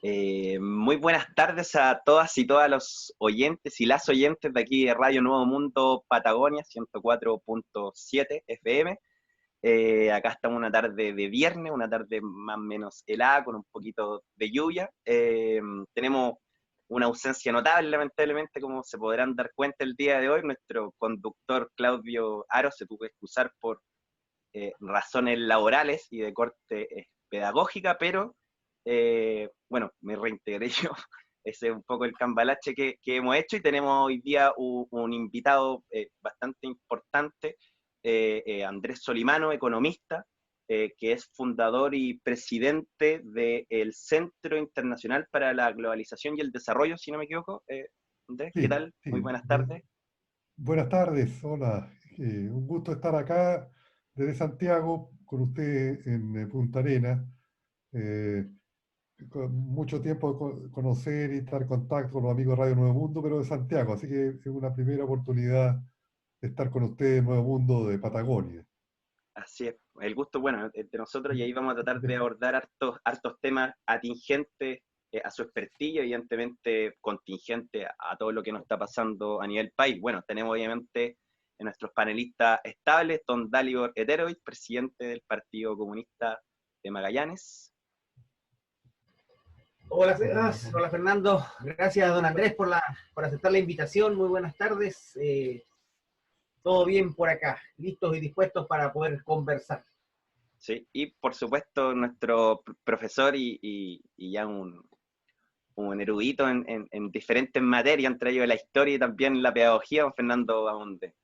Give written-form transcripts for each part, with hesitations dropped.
Muy buenas tardes a todas y todos los oyentes y las oyentes de aquí de Radio Nuevo Mundo Patagonia 104.7 FM. Acá estamos una tarde de viernes, una tarde más o menos helada, con un poquito de lluvia. Tenemos una ausencia notable, lamentablemente, como se podrán dar cuenta el día de hoy. Nuestro conductor Claudio Aro se tuvo que excusar por razones laborales y de corte pedagógica, pero bueno, me reintegré yo. Ese es un poco el cambalache que hemos hecho, y tenemos hoy día un invitado bastante importante, Andrés Solimano, economista, que es fundador y presidente del Centro Internacional para la Globalización y el Desarrollo, si no me equivoco. Andrés, ¿qué Sí, tal? Muy sí. buenas tardes. Buenas tardes, hola. Un gusto estar acá desde Santiago con usted en Punta Arenas. Eh, con mucho tiempo de conocer y estar en contacto con los amigos de Radio Nuevo Mundo, pero de Santiago, así que es una primera oportunidad de estar con usted en Nuevo Mundo de Patagonia. Así es, el gusto, bueno, de nosotros, y ahí vamos a tratar de abordar hartos temas atingentes a su expertise, evidentemente contingente a todo lo que nos está pasando a nivel país. Bueno, tenemos obviamente en nuestros panelistas estables, don Dalibor Eterovich, presidente del Partido Comunista de Magallanes. Hola, hola Fernando, gracias don Andrés por aceptar la invitación, muy buenas tardes, todo bien por acá, listos y dispuestos para poder conversar. Sí, y por supuesto nuestro profesor y ya un erudito en diferentes materias, entre ellos la historia y también la pedagogía, don Fernando Bamonde.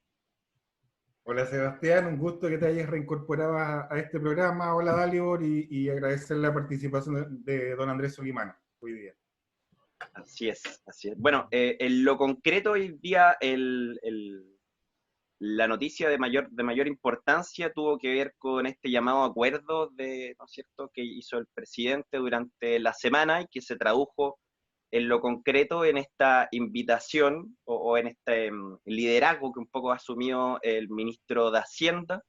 Hola Sebastián, un gusto que te hayas reincorporado a este programa. Hola Dalibor, y agradecer la participación de don Andrés Solimano hoy día. Así es, así es. Bueno, en lo concreto hoy día la noticia de mayor importancia tuvo que ver con este llamado acuerdo ¿no es cierto?, que hizo el presidente durante la semana, y que se tradujo en lo concreto en esta invitación o en este liderazgo que un poco asumió el ministro de Hacienda,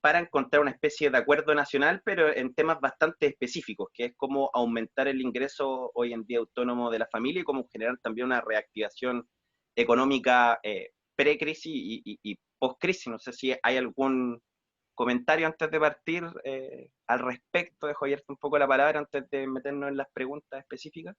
para encontrar una especie de acuerdo nacional, pero en temas bastante específicos, que es cómo aumentar el ingreso hoy en día autónomo de la familia, y cómo generar también una reactivación económica pre-crisis y post-crisis. No sé si hay algún comentario antes de partir al respecto. Dejo abierta un poco la palabra antes de meternos en las preguntas específicas.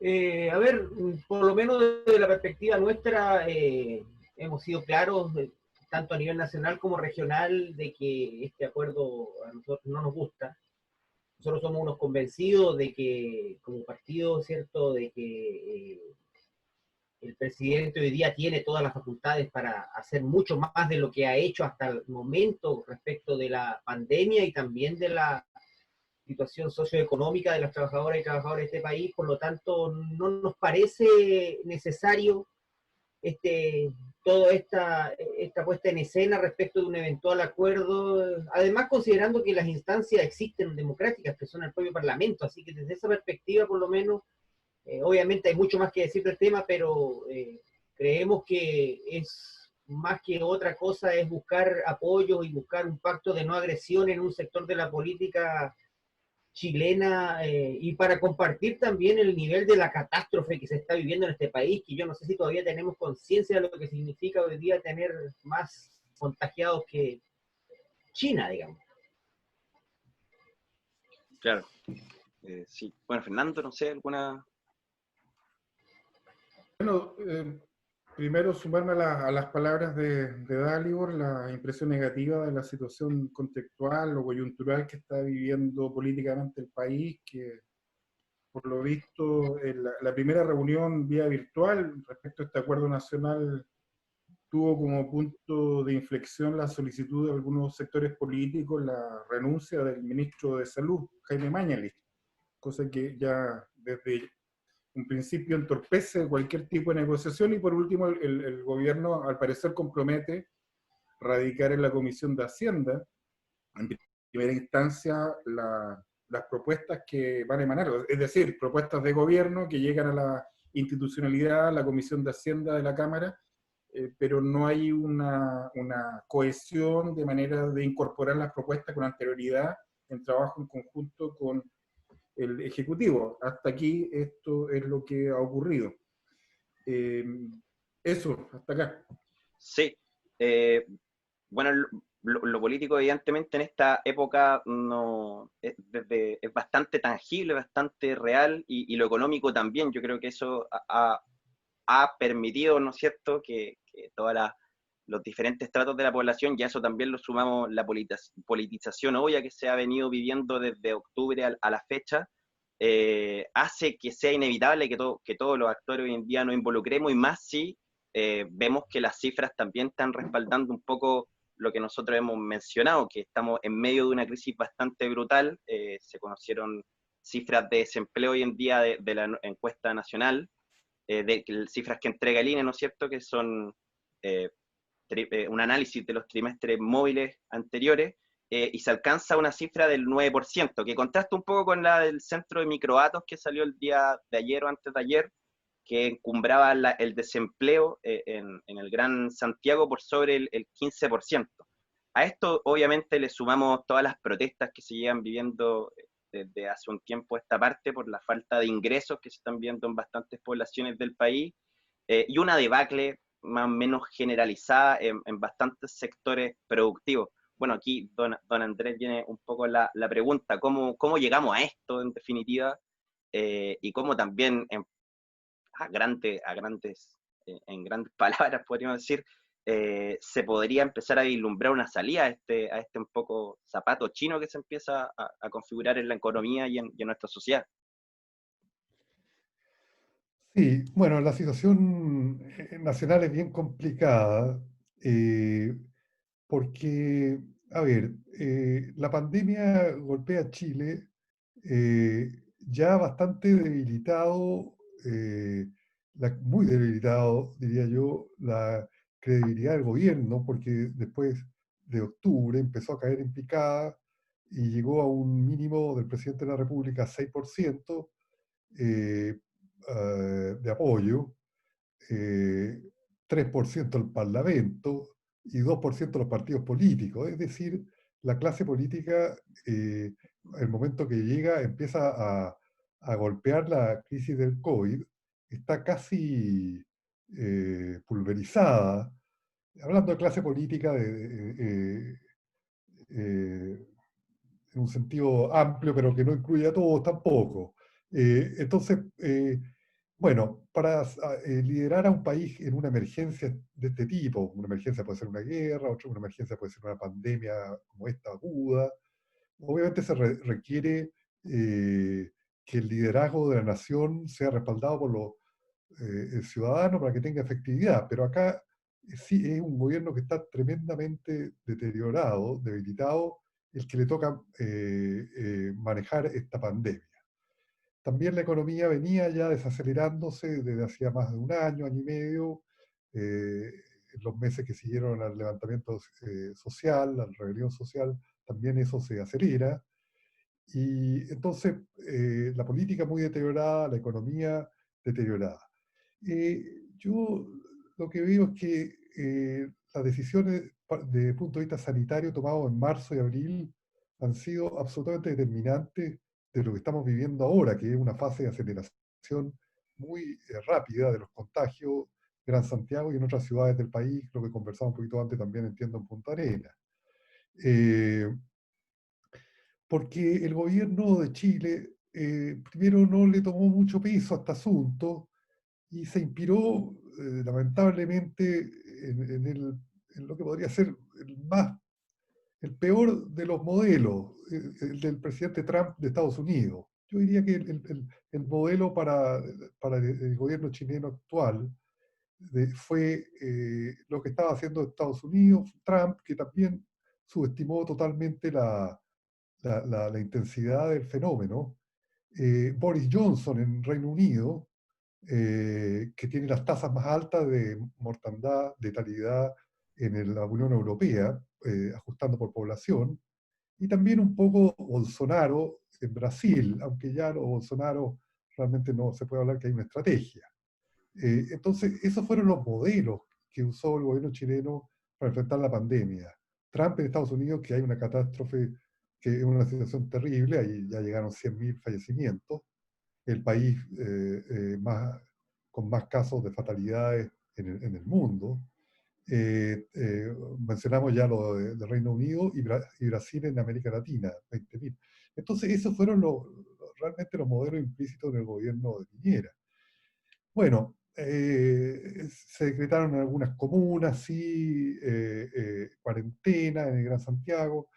A ver, por lo menos desde la perspectiva nuestra, hemos sido claros, tanto a nivel nacional como regional, de que este acuerdo a nosotros no nos gusta. Nosotros somos unos convencidos de que, como partido, ¿cierto?, de que el presidente hoy día tiene todas las facultades para hacer mucho más de lo que ha hecho hasta el momento respecto de la pandemia y también de la situación socioeconómica de las trabajadoras y trabajadores de este país. Por lo tanto, no nos parece necesario toda esta puesta en escena respecto de un eventual acuerdo, además considerando que las instancias existen democráticas, que son el propio Parlamento, así que desde esa perspectiva, por lo menos, obviamente hay mucho más que decir del tema, pero creemos que es más que otra cosa, es buscar apoyo y buscar un pacto de no agresión en un sector de la política chilena, y para compartir también el nivel de la catástrofe que se está viviendo en este país, que yo no sé si todavía tenemos conciencia de lo que significa hoy día tener más contagiados que China, digamos. Claro. Sí. Bueno, Fernando, no sé, alguna... Bueno, primero sumarme a las palabras de Dalibor, la impresión negativa de la situación contextual o coyuntural que está viviendo políticamente el país, que por lo visto la primera reunión vía virtual respecto a este acuerdo nacional tuvo como punto de inflexión la solicitud de algunos sectores políticos, la renuncia del ministro de Salud, Jaime Mañalich, cosa que ya desde un principio entorpece cualquier tipo de negociación. Y por último, el gobierno al parecer compromete radicar en la Comisión de Hacienda, en primera instancia, las propuestas que van a emanar, es decir, propuestas de gobierno que llegan a la institucionalidad, la Comisión de Hacienda de la Cámara, pero no hay una cohesión de manera de incorporar las propuestas con anterioridad en trabajo en conjunto con el Ejecutivo. Hasta aquí esto es lo que ha ocurrido. Eso, hasta acá. Sí. Bueno, lo político evidentemente en esta época no es bastante tangible, bastante real, y lo económico también. Yo creo que eso ha permitido, ¿no es cierto?, que todos los diferentes estratos de la población, y a eso también lo sumamos la politización obvia que se ha venido viviendo desde octubre a la fecha, hace que sea inevitable que todos los actores hoy en día nos involucremos, y más si vemos que las cifras también están respaldando un poco lo que nosotros hemos mencionado, que estamos en medio de una crisis bastante brutal. Se conocieron cifras de desempleo hoy en día de la encuesta nacional, de cifras que entrega el INE, ¿no es cierto?, que son eh, un análisis de los trimestres móviles anteriores, y se alcanza una cifra del 9%, que contrasta un poco con la del Centro de Microdatos que salió el día de ayer o antes de ayer, que encumbraba el desempleo en el Gran Santiago por sobre el 15%. A esto obviamente le sumamos todas las protestas que se llevan viviendo desde hace un tiempo esta parte por la falta de ingresos que se están viendo en bastantes poblaciones del país, y una debacle más o menos generalizada en bastantes sectores productivos. Bueno, aquí don Andrés viene un poco la pregunta, ¿cómo llegamos a esto en definitiva? Y cómo también en grandes palabras podríamos decir, se podría empezar a vislumbrar una salida a este un poco zapato chino que se empieza a configurar en la economía y en nuestra sociedad. Sí, bueno, la situación nacional es bien complicada, porque, a ver, la pandemia golpea a Chile ya bastante debilitado, muy debilitado, diría yo, la credibilidad del gobierno, porque después de octubre empezó a caer en picada y llegó a un mínimo del presidente de la República, 6%, eh, de apoyo, 3% el Parlamento y 2% los partidos políticos. Es decir, la clase política, el momento que llega, empieza a golpear la crisis del COVID, está casi pulverizada. Hablando de clase política en un sentido amplio, pero que no incluye a todos tampoco. Entonces, bueno, para liderar a un país en una emergencia de este tipo, una emergencia puede ser una guerra, una emergencia puede ser una pandemia como esta aguda, obviamente se requiere que el liderazgo de la nación sea respaldado por los ciudadanos para que tenga efectividad, pero acá sí es un gobierno que está tremendamente deteriorado, debilitado, el que le toca manejar esta pandemia. También la economía venía ya desacelerándose desde hacía más de un año, año y medio, en los meses que siguieron al levantamiento social, a la rebelión social, también eso se acelera. Y entonces la política muy deteriorada, la economía deteriorada. Yo lo que veo es que las decisiones desde el punto de vista sanitario tomadas en marzo y abril han sido absolutamente determinantes de lo que estamos viviendo ahora, que es una fase de aceleración muy rápida de los contagios en Gran Santiago y en otras ciudades del país, lo que conversamos un poquito antes también entiendo en Punta Arenas. Porque el gobierno de Chile primero no le tomó mucho peso a este asunto y se inspiró lamentablemente en lo que podría ser el peor de los modelos, el del presidente Trump de Estados Unidos. Yo diría que el modelo para el gobierno chileno actual fue lo que estaba haciendo Estados Unidos, Trump, que también subestimó totalmente la intensidad del fenómeno. Boris Johnson en Reino Unido, que tiene las tasas más altas de mortandad, de letalidad en la Unión Europea, ajustando por población, y también un poco Bolsonaro en Brasil, aunque ya los Bolsonaro realmente no se puede hablar que hay una estrategia. Entonces, esos fueron los modelos que usó el gobierno chileno para enfrentar la pandemia. Trump en Estados Unidos, que hay una catástrofe que es una situación terrible, ahí ya llegaron 100.000 fallecimientos, el país con más casos de fatalidades en el mundo. Mencionamos ya lo de Reino Unido y Brasil en América Latina, 20.000. Entonces, esos fueron realmente los modelos implícitos del gobierno de Piñera. Bueno, se decretaron en algunas comunas, sí, cuarentena en el Gran Santiago,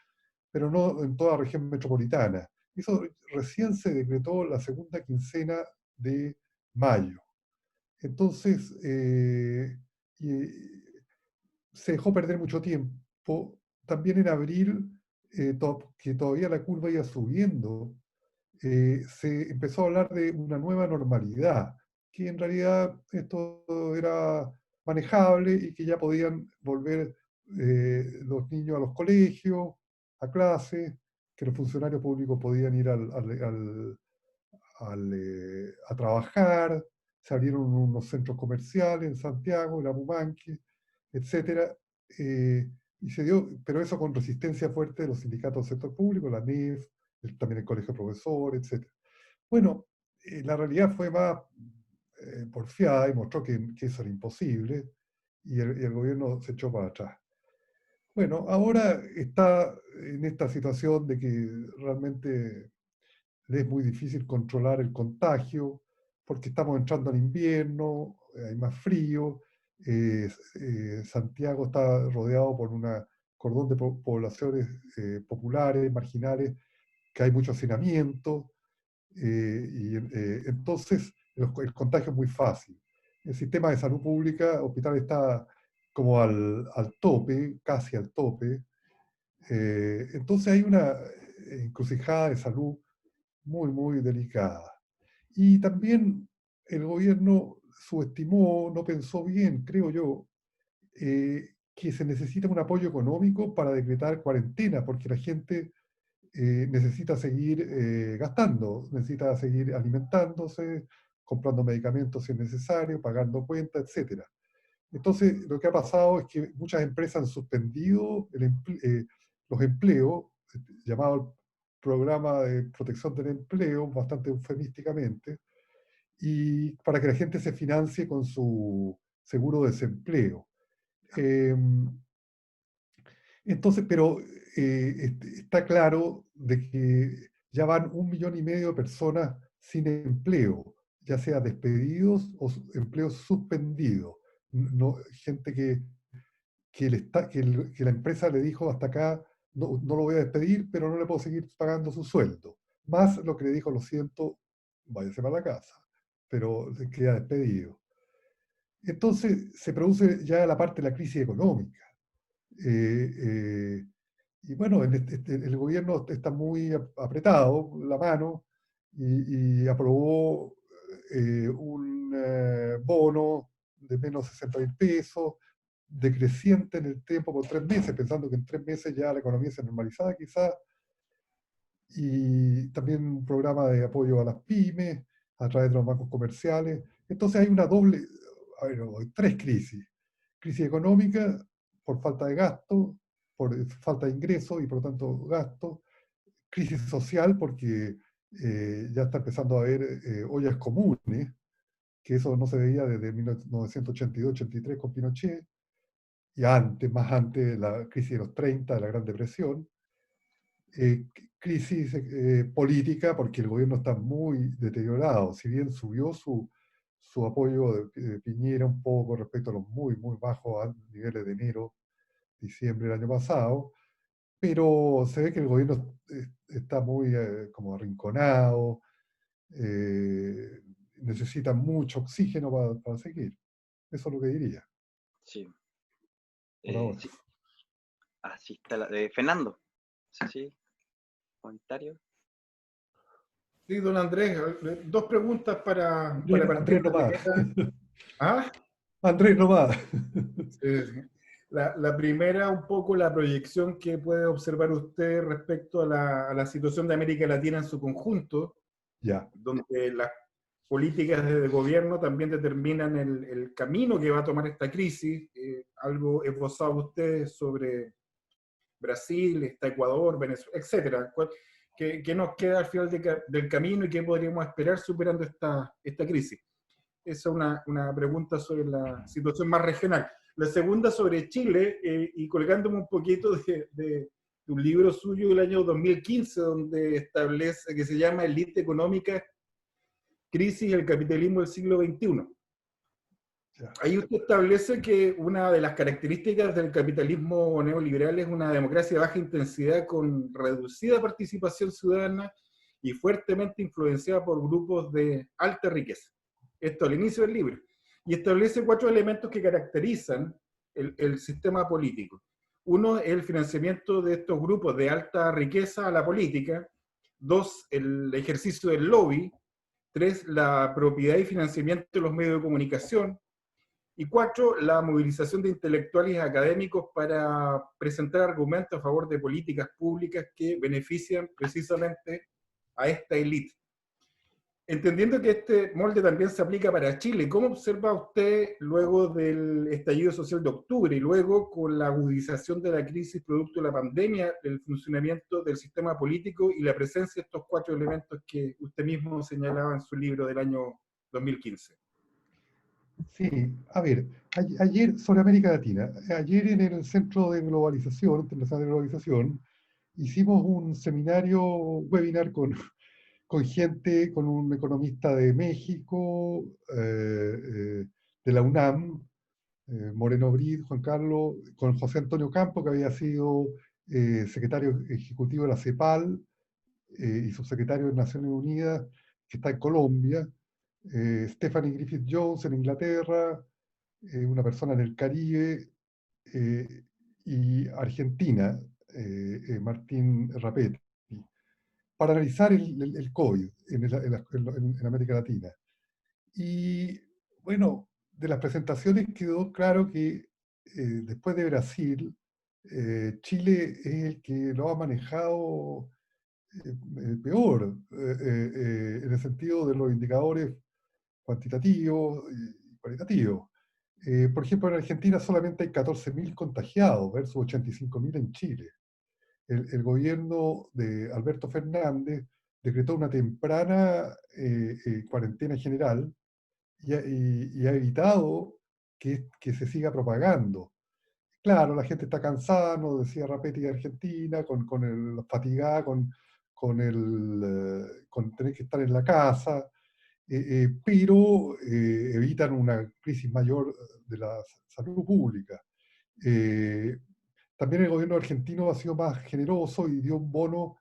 pero no en toda la región metropolitana. Eso recién se decretó la segunda quincena de mayo. Entonces, se dejó perder mucho tiempo. También en abril, que todavía la curva iba subiendo, se empezó a hablar de una nueva normalidad, que en realidad esto era manejable y que ya podían volver los niños a los colegios, a clase, que los funcionarios públicos podían ir a trabajar, se abrieron unos centros comerciales en Santiago, en Apumanque, etc. Y se dio, pero eso con resistencia fuerte de los sindicatos del sector público, la NEF, también el Colegio de Profesores, etc. Bueno, la realidad fue más porfiada y mostró que eso era imposible y el gobierno se echó para atrás. Bueno, ahora está en esta situación de que realmente le es muy difícil controlar el contagio porque estamos entrando al invierno, hay más frío, Santiago está rodeado por un cordón de poblaciones populares, marginales, que hay mucho hacinamiento, entonces el contagio es muy fácil. El sistema de salud pública, hospital está como al tope, casi al tope. Entonces hay una encrucijada de salud muy, muy delicada. Y también el gobierno subestimó, no pensó bien, creo yo, que se necesita un apoyo económico para decretar cuarentena, porque la gente necesita seguir gastando, necesita seguir alimentándose, comprando medicamentos si es necesario, pagando cuentas, etc. Entonces, lo que ha pasado es que muchas empresas han suspendido los empleos, llamado programa de protección del empleo, bastante eufemísticamente, y para que la gente se financie con su seguro de desempleo. Entonces, pero está claro de que ya van 1,5 millones de personas sin empleo, ya sea despedidos o empleos suspendidos. No, gente que la empresa le dijo hasta acá, no lo voy a despedir, pero no le puedo seguir pagando su sueldo. Más lo que le dijo, lo siento, váyase para la casa, pero se queda despedido. Entonces se produce ya la parte de la crisis económica. Y bueno, el gobierno está muy apretado la mano y aprobó un bono de menos 60.000 pesos, decreciente en el tiempo por 3 meses, pensando que en 3 meses ya la economía se normalizaba quizás, y también un programa de apoyo a las pymes a través de los bancos comerciales. Entonces hay una doble, hay 3 crisis. Crisis económica por falta de gasto, por falta de ingresos y por lo tanto gasto. Crisis social porque ya está empezando a haber ollas comunes, que eso no se veía desde 1982-83 con Pinochet, y antes, más antes de la crisis de los 30, de la Gran Depresión. Crisis política porque el gobierno está muy deteriorado. Si bien subió su apoyo de Piñera un poco respecto a los muy, muy bajos niveles de enero, diciembre del año pasado, pero se ve que el gobierno está muy como arrinconado, necesita mucho oxígeno para seguir. Eso es lo que diría. Sí. Por ahora. Sí. Así está Fernando. Sí. Comentario. Sí, don Andrés, 2 preguntas para Andrés partir. nomás. ¿Ah? Andrés nomás. Sí. La primera, un poco la proyección que puede observar usted respecto a la situación de América Latina en su conjunto, Ya. donde las políticas de gobierno también determinan el camino que va a tomar esta crisis. Algo esbozado usted sobre Brasil, está Ecuador, Venezuela, etcétera. ¿Qué nos queda al final del camino y qué podríamos esperar superando esta crisis? Esa es una pregunta sobre la situación más regional. La segunda sobre Chile, y colgándome un poquito de un libro suyo del año 2015, donde establece, que se llama Elite Económica, Crisis y el Capitalismo del siglo XXI. Ahí usted establece que una de las características del capitalismo neoliberal es una democracia de baja intensidad con reducida participación ciudadana y fuertemente influenciada por grupos de alta riqueza. Esto al inicio del libro. Y establece 4 elementos que caracterizan el sistema político. Uno es el financiamiento de estos grupos de alta riqueza a la política. 2, el ejercicio del lobby. 3, la propiedad y financiamiento de los medios de comunicación. Y 4, la movilización de intelectuales y académicos para presentar argumentos a favor de políticas públicas que benefician precisamente a esta élite. Entendiendo que este molde también se aplica para Chile, ¿cómo observa usted luego del estallido social de octubre y luego con la agudización de la crisis producto de la pandemia, el funcionamiento del sistema político y la presencia de estos 4 elementos que usted mismo señalaba en su libro del año 2015? Sí, a ver, ayer sobre América Latina, ayer en el Centro de Globalización, Internacional de Globalización, hicimos un seminario, webinar con gente, con un economista de México, de la UNAM, Moreno Brid, Juan Carlos, con José Antonio Campo, que había sido secretario ejecutivo de la CEPAL y subsecretario de Naciones Unidas, que está en Colombia, Stephanie Griffith Jones en Inglaterra, una persona del Caribe, y Argentina, Martín Rapetti, para analizar el COVID en América Latina. Y bueno, de las presentaciones quedó claro que después de Brasil, Chile es el que lo ha manejado peor, en el sentido de los indicadores cuantitativos y cualitativos. Por ejemplo, en Argentina solamente hay 14.000 contagiados versus 85.000 en Chile. El gobierno de Alberto Fernández decretó una temprana cuarentena general y ha evitado que se siga propagando. Claro, la gente está cansada, nos decía Rapetti de Argentina, fatigada con tener que estar en la casa, pero evitan una crisis mayor de la salud pública. También el gobierno argentino ha sido más generoso y dio un bono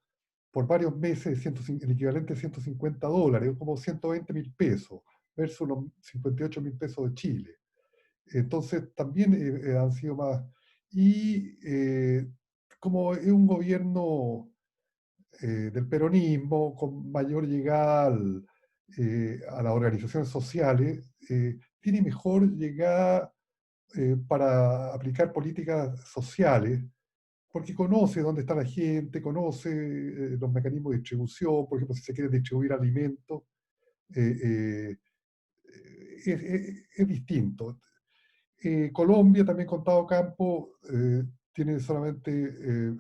por varios meses, el equivalente a $150, como 120.000 pesos, versus unos 58.000 pesos de Chile. Entonces también han sido más. Y como es un gobierno del peronismo, con mayor llegada a las organizaciones sociales, tiene mejor llegada para aplicar políticas sociales, porque conoce dónde está la gente, conoce los mecanismos de distribución, por ejemplo, si se quiere distribuir alimentos, eh, es distinto. Colombia, también contado campo, tiene solamente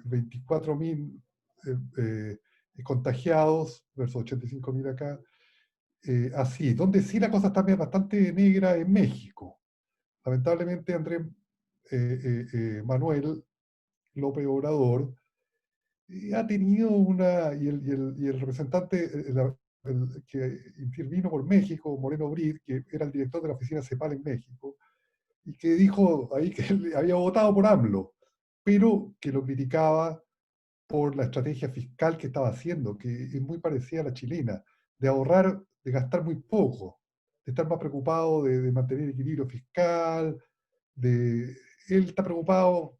24.000 contagiados versus 85.000 acá. Así, donde sí la cosa está bastante negra en México. Lamentablemente Andrés Manuel López Obrador ha tenido y el representante que intervino por México, Moreno Brid, que era el director de la oficina CEPAL en México, y que dijo ahí que él había votado por AMLO, pero que lo criticaba por la estrategia fiscal que estaba haciendo, que es muy parecida a la chilena, de ahorrar, de gastar muy poco, de estar más preocupado de mantener equilibrio fiscal, él está preocupado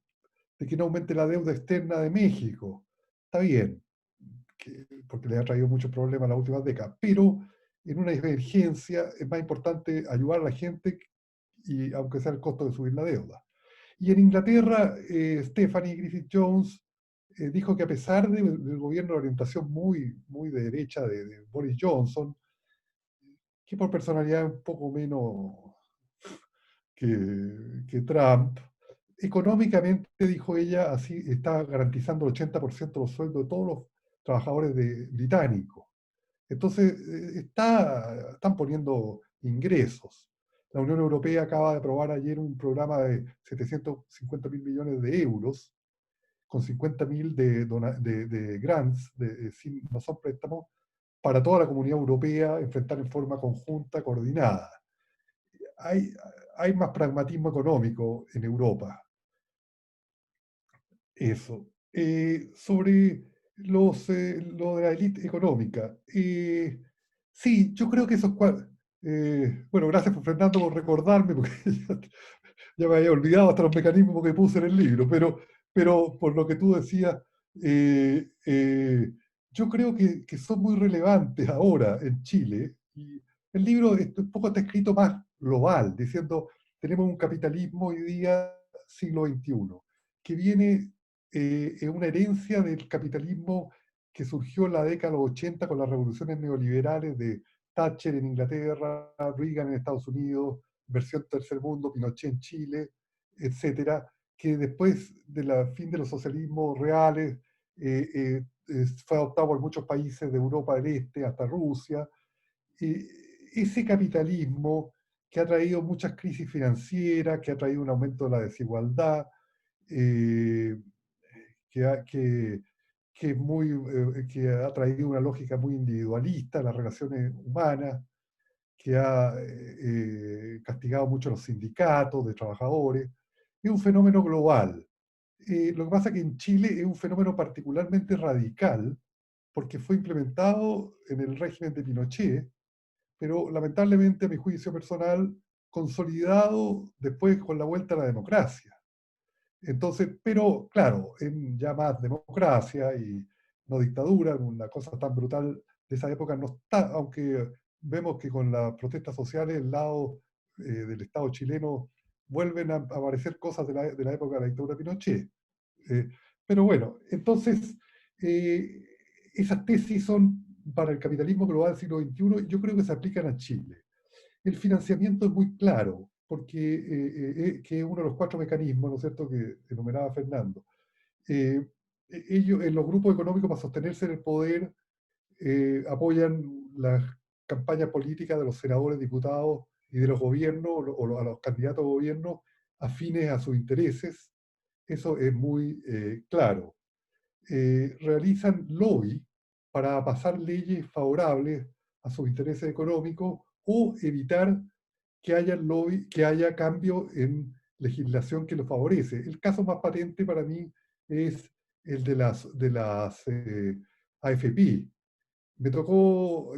de que no aumente la deuda externa de México. Está bien, porque le ha traído muchos problemas en las últimas décadas, pero en una emergencia es más importante ayudar a la gente, y aunque sea el costo de subir la deuda. Y en Inglaterra, Stephanie Griffith Jones dijo que a pesar del gobierno de orientación muy de derecha de Boris Johnson, que por personalidad un poco menos que Trump, económicamente, dijo ella, así está garantizando el 80% de los sueldos de todos los trabajadores británicos. Entonces, están poniendo ingresos. La Unión Europea acaba de aprobar ayer un programa de 750.000 millones de euros, con 50.000 de grants, no son préstamos, para toda la comunidad europea enfrentar en forma conjunta, coordinada. Hay, hay más pragmatismo económico en Europa. Eso. Sobre lo de la élite económica. Sí, yo creo que esos cuatro. Bueno, gracias por Fernando por recordarme, porque ya me había olvidado hasta los mecanismos que puse en el libro, pero por lo que tú decías, yo creo que son muy relevantes ahora en Chile. Y el libro un poco está escrito más global, diciendo, tenemos un capitalismo hoy día, siglo XXI, que viene es una herencia del capitalismo que surgió en la década de los 80 con las revoluciones neoliberales de Thatcher en Inglaterra, Reagan en Estados Unidos, versión tercer mundo, Pinochet en Chile, etcétera, que después del fin de los socialismos reales fue adoptado por muchos países de Europa del Este, hasta Rusia. Ese capitalismo que ha traído muchas crisis financieras, que ha traído un aumento de la desigualdad, eh, que ha traído una lógica muy individualista a las relaciones humanas, que ha castigado mucho a los sindicatos de trabajadores. Es un fenómeno global. Lo que pasa es que en Chile es un fenómeno particularmente radical porque fue implementado en el régimen de Pinochet, pero lamentablemente, a mi juicio personal, consolidado después con la vuelta a la democracia. Entonces, pero claro, en ya más democracia y no dictadura, una cosa tan brutal de esa época no está, aunque vemos que con las protestas sociales el lado del Estado chileno vuelven a aparecer cosas de la época de la dictadura de Pinochet. Eh, pero bueno, entonces, eh, esas tesis son para el capitalismo global del siglo XXI, y yo creo que se aplican a Chile. El financiamiento es muy claro, porque que es uno de los cuatro mecanismos, ¿no es cierto?, que enumeraba Fernando. Ellos, en los grupos económicos, para sostenerse en el poder, apoyan las campañas políticas de los senadores, diputados y de los gobiernos, o a los candidatos a gobierno afines a sus intereses. Eso es muy claro. Realizan lobby para pasar leyes favorables a sus intereses económicos o evitar que haya lobby, que haya cambio en legislación que lo favorece. El caso más patente para mí es el de las AFP. Me tocó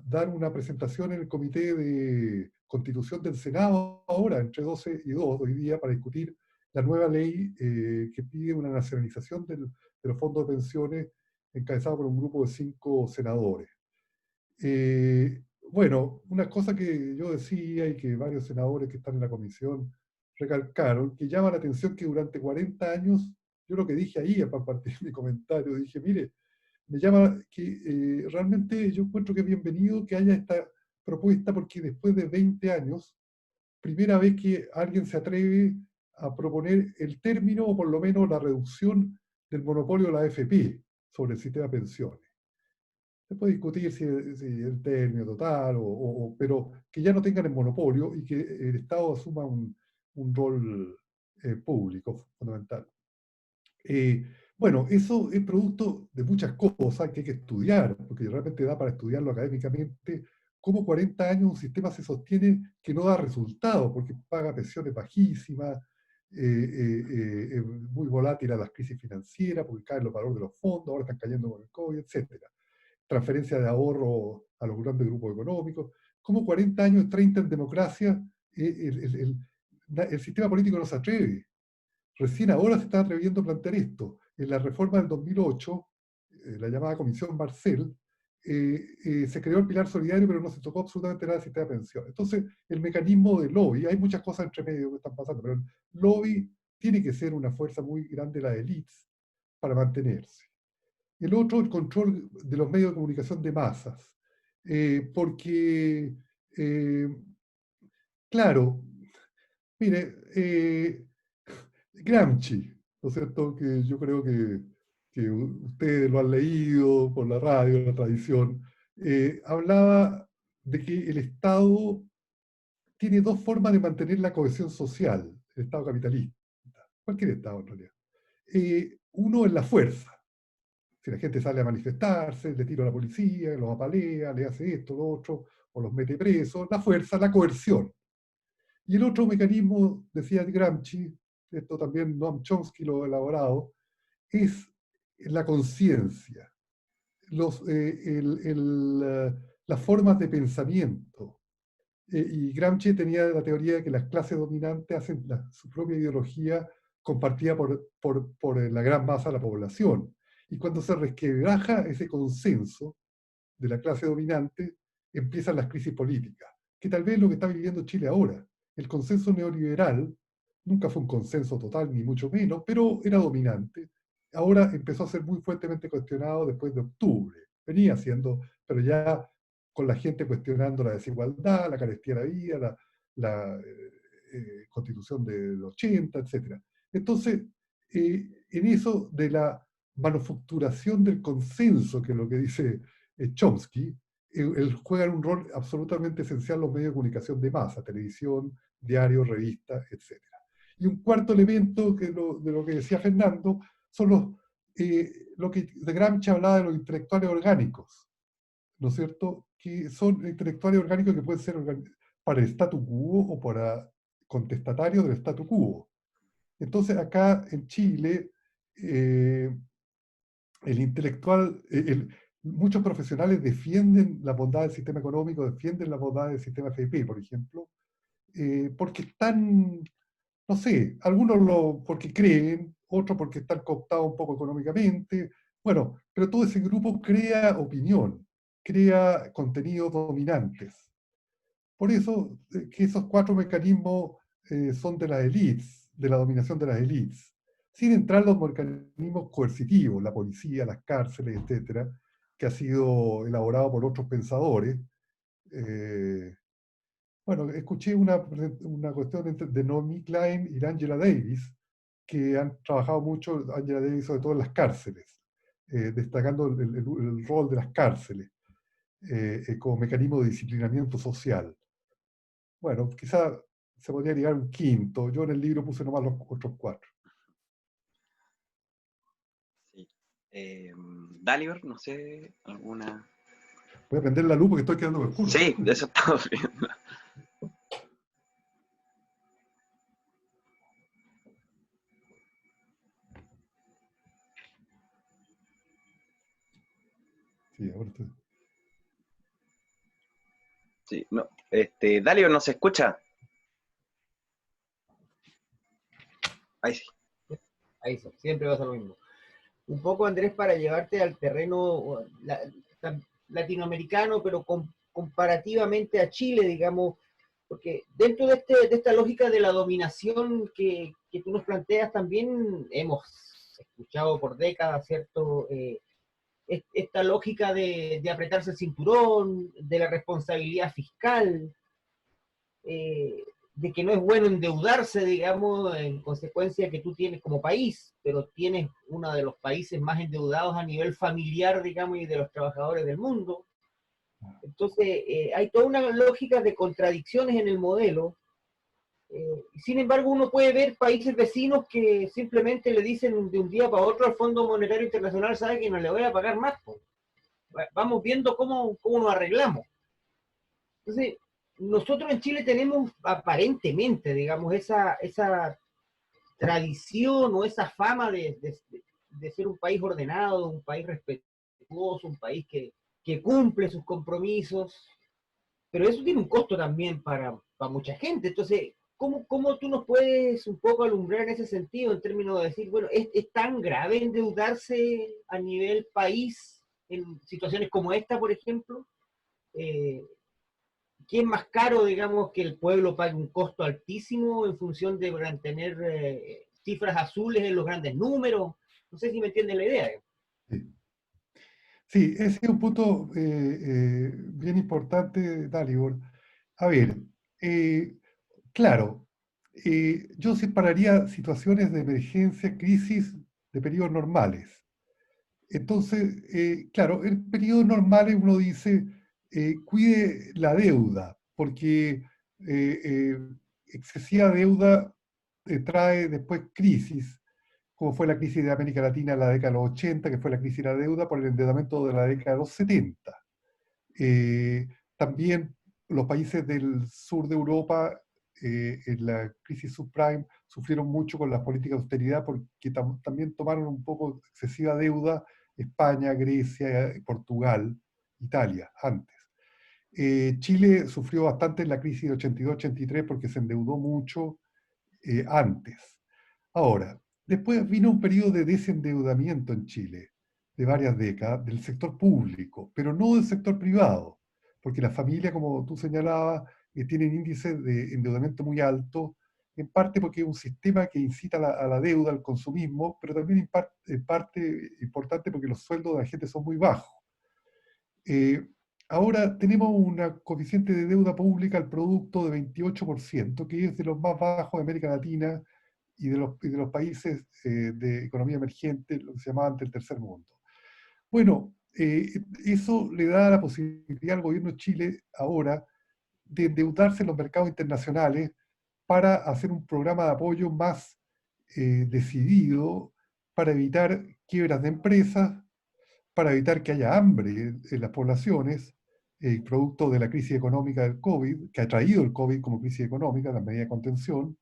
dar una presentación en el Comité de Constitución del Senado ahora, entre 12 y 2 hoy día, para discutir la nueva ley que pide una nacionalización de los fondos de pensiones, encabezado por un grupo de 5 senadores. Bueno, una cosa que yo decía y que varios senadores que están en la comisión recalcaron, que llama la atención que durante 40 años, yo lo que dije ahí, a partir de mi comentario, dije, mire, me llama que realmente yo encuentro que es bienvenido que haya esta propuesta porque después de 20 años, primera vez que alguien se atreve a proponer el término o por lo menos la reducción del monopolio de la AFP sobre el sistema de pensiones. Se puede discutir si el término total, pero que ya no tengan el monopolio y que el Estado asuma un rol público fundamental. Bueno, eso es producto de muchas cosas que hay que estudiar, porque realmente da para estudiarlo académicamente, cómo 40 años un sistema se sostiene que no da resultados, porque paga pensiones bajísimas, es muy volátil a las crisis financieras, porque caen los valores de los fondos, ahora están cayendo con el COVID, etc. Transferencia de ahorro a los grandes grupos económicos. Como 40 años, 30 en democracia, el sistema político no se atreve. Recién ahora se está atreviendo a plantear esto. En la reforma del 2008, la llamada Comisión Marcel, se creó el pilar solidario, pero no se tocó absolutamente nada del sistema de pensiones. Entonces, el mecanismo de lobby, hay muchas cosas entre medio que están pasando, pero el lobby tiene que ser una fuerza muy grande de las élites para mantenerse. El otro, el control de los medios de comunicación de masas. Porque, claro, mire, Gramsci, ¿no es cierto? Que yo creo que ustedes lo han leído por la radio, la tradición, hablaba de que el Estado tiene dos formas de mantener la cohesión social, el Estado capitalista, cualquier Estado en realidad. Uno es la fuerza. Si la gente sale a manifestarse, le tira a la policía, los apalea, le hace esto, lo otro, o los mete presos, la fuerza, la coerción. Y el otro mecanismo, decía Gramsci, esto también Noam Chomsky lo ha elaborado, es la conciencia, las formas de pensamiento. Y Gramsci tenía la teoría de que las clases dominantes hacen su propia ideología compartida por la gran masa de la población. Y cuando se resquebraja ese consenso de la clase dominante, empiezan las crisis políticas, que tal vez es lo que está viviendo Chile ahora. El consenso neoliberal nunca fue un consenso total, ni mucho menos, pero era dominante. Ahora empezó a ser muy fuertemente cuestionado después de octubre. Venía siendo, pero ya con la gente cuestionando la desigualdad, la carestía de la vida, la constitución del 80, etc. Entonces, en eso de la manufacturación del consenso, que es lo que dice Chomsky, él juega un rol absolutamente esencial en los medios de comunicación de masa, televisión, diarios, revistas, etc. Y un cuarto elemento de lo que decía Fernando son lo que de Gramsci hablaba de los intelectuales orgánicos, ¿no es cierto? Que son intelectuales orgánicos que pueden ser para el statu quo o para contestatarios del statu quo. Entonces acá en Chile, el intelectual, muchos profesionales defienden la bondad del sistema económico, defienden la bondad del sistema FP, por ejemplo, porque están, no sé, algunos porque creen, otros porque están cooptados un poco económicamente, bueno, pero todo ese grupo crea opinión, crea contenidos dominantes. Por eso que esos cuatro mecanismos son de las élites, de la dominación de las élites, sin entrar los mecanismos coercitivos, la policía, las cárceles, etcétera, que ha sido elaborado por otros pensadores. Eh, bueno, escuché una cuestión de Naomi Klein y de Angela Davis, que han trabajado mucho, Angela Davis sobre todo en las cárceles, destacando el rol de las cárceles como mecanismo de disciplinamiento social. Bueno, quizá se podría agregar un quinto. Yo en el libro puse nomás los otros cuatro. Sí. Daliver, no sé, alguna... Voy a prender la luz porque estoy quedando oscuro. Sí, de eso estamos viendo. Sí, ahora estoy. Sí, no. Daliver, ¿no se escucha? Ahí sí. Ahí sí, siempre va a ser lo mismo. Un poco, Andrés, para llevarte al terreno latinoamericano, pero comparativamente a Chile, digamos, porque dentro de esta lógica de la dominación que tú nos planteas, también hemos escuchado por décadas, ¿cierto? Esta lógica de apretarse el cinturón, de la responsabilidad fiscal, de que no es bueno endeudarse, digamos, en consecuencia que tú tienes como país, pero tienes uno de los países más endeudados a nivel familiar, digamos, y de los trabajadores del mundo. Entonces, hay toda una lógica de contradicciones en el modelo. Sin embargo, uno puede ver países vecinos que simplemente le dicen de un día para otro al Fondo Monetario Internacional, sabe que no le voy a pagar más. Vamos viendo cómo nos arreglamos. Entonces, nosotros en Chile tenemos aparentemente, digamos, esa tradición o esa fama de ser un país ordenado, un país respetuoso, un país que cumple sus compromisos, pero eso tiene un costo también para mucha gente. Entonces, ¿cómo tú nos puedes un poco alumbrar en ese sentido, en términos de decir, bueno, ¿es tan grave endeudarse a nivel país en situaciones como esta, por ejemplo? ¿Qué es más caro, digamos, que el pueblo pague un costo altísimo en función de mantener cifras azules en los grandes números? No sé si me entienden la idea. Sí. Sí, ese es un punto bien importante, Dalibor. A ver, claro, Yo separaría situaciones de emergencia, crisis, de periodos normales. Entonces, claro, en periodos normales uno dice, cuide la deuda, porque excesiva deuda trae después crisis, como fue la crisis de América Latina en la década de los 80, que fue la crisis de la deuda por el endeudamiento de la década de los 70. Eh, También los países del sur de Europa, en la crisis subprime, sufrieron mucho con las políticas de austeridad porque también tomaron un poco excesiva deuda España, Grecia, Portugal, Italia, antes. Chile sufrió bastante en la crisis de 82-83 porque se endeudó mucho antes. Ahora, después vino un periodo de desendeudamiento en Chile, de varias décadas, del sector público, pero no del sector privado, porque las familias, como tú señalabas, tienen índices de endeudamiento muy altos, en parte porque es un sistema que incita a la deuda, al consumismo, pero también en parte importante porque los sueldos de la gente son muy bajos. Ahora tenemos una coeficiente de deuda pública al producto de 28%, que es de los más bajos de América Latina y de los países de economía emergente, lo que se llamaba antes el tercer mundo. Bueno, eso le da la posibilidad al gobierno de Chile ahora de endeudarse en los mercados internacionales para hacer un programa de apoyo más decidido para evitar quiebras de empresas, para evitar que haya hambre en las poblaciones, producto de la crisis económica del COVID, que ha traído el COVID como crisis económica, la medida de contención,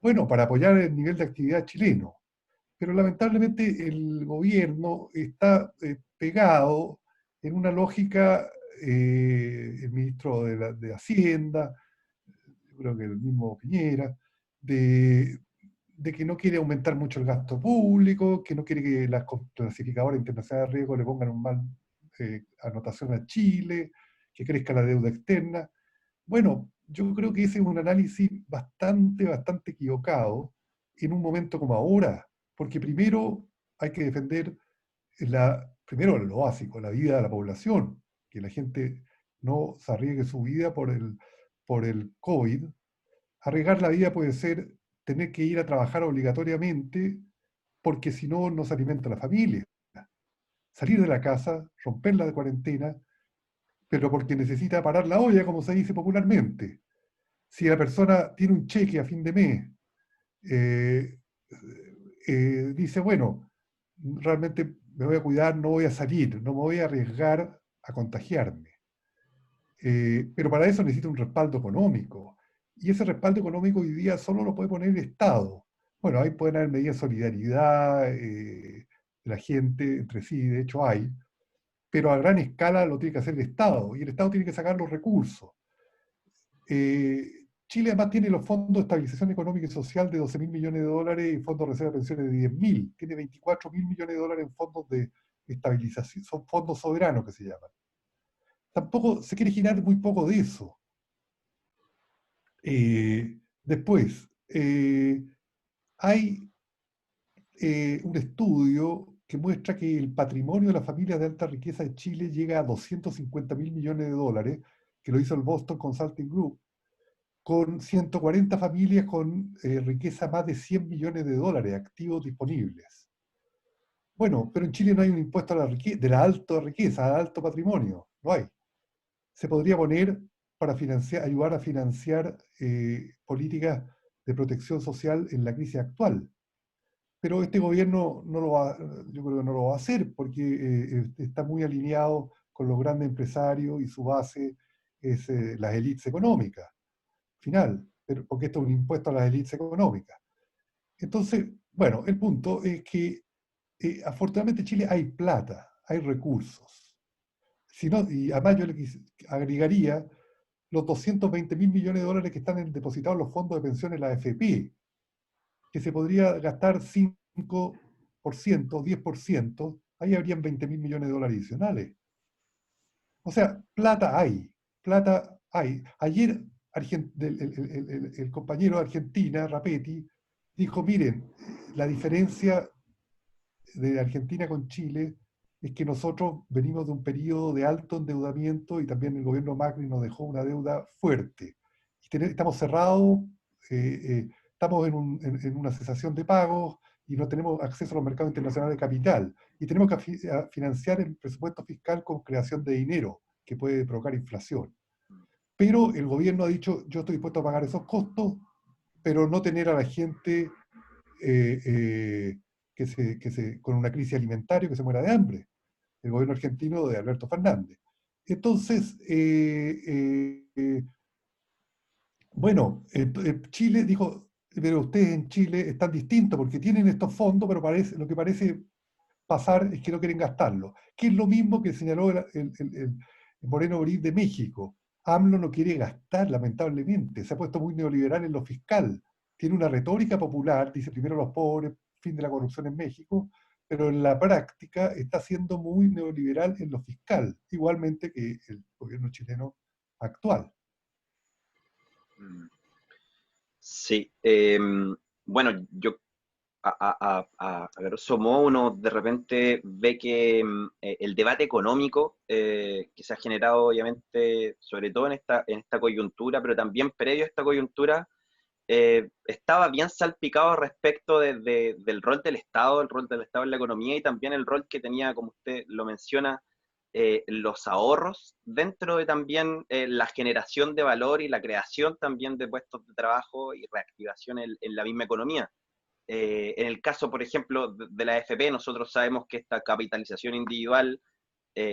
bueno, para apoyar el nivel de actividad chileno. Pero lamentablemente el gobierno está pegado en una lógica, el ministro de Hacienda, yo creo que el mismo Piñera, de que no quiere aumentar mucho el gasto público, que no quiere que las clasificadoras internacionales de riesgo le pongan un mal anotación a Chile, que crezca la deuda externa. Bueno, yo creo que ese es un análisis bastante equivocado en un momento como ahora, porque primero hay que defender primero lo básico, la vida de la población, que la gente no se arriesgue su vida por el COVID. Arriesgar la vida puede ser tener que ir a trabajar obligatoriamente porque si no, no se alimenta la familia. Salir de la casa, romper la cuarentena, pero porque necesita parar la olla, como se dice popularmente. Si la persona tiene un cheque a fin de mes, eh, dice, bueno, realmente me voy a cuidar, no voy a salir, no me voy a arriesgar a contagiarme. Pero para eso necesita un respaldo económico. Y ese respaldo económico hoy día solo lo puede poner el Estado. Bueno, ahí pueden haber medidas de solidaridad de la gente entre sí, de hecho hay, pero a gran escala lo tiene que hacer el Estado, y el Estado tiene que sacar los recursos. Chile además tiene los fondos de estabilización económica y social de 12.000 millones de dólares y fondos de reserva de pensiones de 10.000. Tiene 24.000 millones de dólares en fondos de estabilización, son fondos soberanos que se llaman. Tampoco se quiere girar muy poco de eso. Después, hay un estudio que muestra que el patrimonio de las familias de alta riqueza de Chile llega a 250.000 millones de dólares, que lo hizo el Boston Consulting Group, con 140 familias con riqueza más de 100 millones de dólares activos disponibles. Bueno, pero en Chile no hay un impuesto a la de la alta riqueza, al alto patrimonio, no hay. Se podría poner para ayudar a financiar políticas de protección social en la crisis actual. Pero este gobierno no lo va, yo creo que no lo va a hacer porque está muy alineado con los grandes empresarios y su base es las élites económicas, final, porque esto es un impuesto a las élites económicas. Entonces, bueno, el punto es que afortunadamente en Chile hay plata, hay recursos. Si no, y además yo le agregaría los 220.000 millones de dólares que están depositados en los fondos de pensiones de la AFP, que se podría gastar 5%, 10%, ahí habrían 20.000 millones de dólares adicionales. O sea, plata hay, plata hay. Ayer el compañero de Argentina, Rapetti, dijo, miren, la diferencia de Argentina con Chile es que nosotros venimos de un periodo de alto endeudamiento y también el gobierno Macri nos dejó una deuda fuerte. Estamos cerrados, estamos en una cesación de pagos y no tenemos acceso a los mercados internacionales de capital. Y tenemos que financiar el presupuesto fiscal con creación de dinero que puede provocar inflación. Pero el gobierno ha dicho, yo estoy dispuesto a pagar esos costos, pero no tener a la gente con una crisis alimentaria que se muera de hambre. El gobierno argentino de Alberto Fernández. Entonces, bueno, Chile dijo, pero ustedes en Chile están distintos porque tienen estos fondos, pero lo que parece pasar es que no quieren gastarlo. Que es lo mismo que señaló el Moreno Boric de México. AMLO no quiere gastar, lamentablemente. Se ha puesto muy neoliberal en lo fiscal. Tiene una retórica popular, dice primero los pobres, fin de la corrupción en México, pero en la práctica está siendo muy neoliberal en lo fiscal, igualmente que el gobierno chileno actual. Sí, bueno, yo a grosso modo uno de repente ve que el debate económico que se ha generado obviamente, sobre todo en esta coyuntura, pero también previo a esta coyuntura, estaba bien salpicado respecto del rol del Estado, el rol del Estado en la economía y también el rol que tenía, como usted lo menciona, los ahorros dentro de también la generación de valor y la creación también de puestos de trabajo y reactivación en la misma economía. En el caso, por ejemplo, de la AFP, nosotros sabemos que esta capitalización individual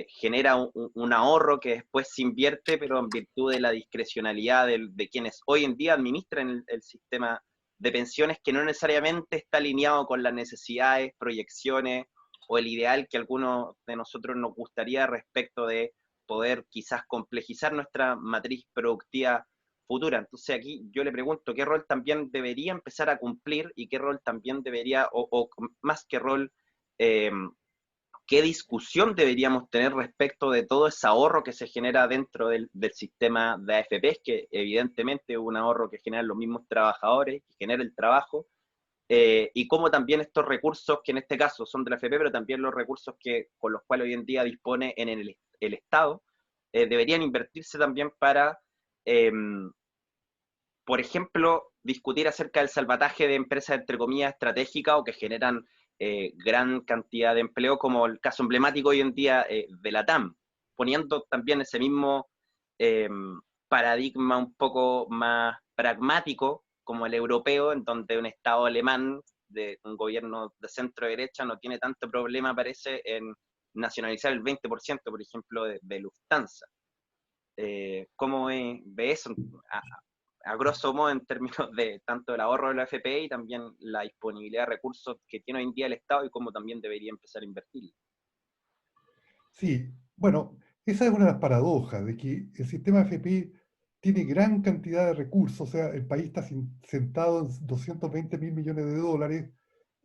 genera un ahorro que después se invierte, pero en virtud de la discrecionalidad de quienes hoy en día administran el sistema de pensiones, que no necesariamente está alineado con las necesidades, proyecciones o el ideal que algunos de nosotros nos gustaría respecto de poder quizás complejizar nuestra matriz productiva futura. Entonces aquí yo le pregunto qué rol también debería empezar a cumplir y qué rol también debería, o más que rol, qué discusión deberíamos tener respecto de todo ese ahorro que se genera dentro del sistema de AFPs, que evidentemente es un ahorro que generan los mismos trabajadores, que genera el trabajo, y cómo también estos recursos, que en este caso son de la AFP, pero también los recursos con los cuales hoy en día dispone en el Estado, deberían invertirse también para, por ejemplo, discutir acerca del salvataje de empresas, entre comillas, estratégicas o que generan gran cantidad de empleo, como el caso emblemático hoy en día de la TAM, poniendo también ese mismo eh, paradigma un poco más pragmático, como el europeo, en donde un Estado alemán, de un gobierno de centro-derecha, no tiene tanto problema, parece, en nacionalizar el 20%, por ejemplo, de Lufthansa. ¿Cómo ve eso? A grosso modo en términos de tanto el ahorro de la AFP y también la disponibilidad de recursos que tiene hoy en día el Estado y cómo también debería empezar a invertir. Sí, bueno, esa es una de las paradojas de que el sistema AFP tiene gran cantidad de recursos, o sea, el país está sentado en 220.000 millones de dólares,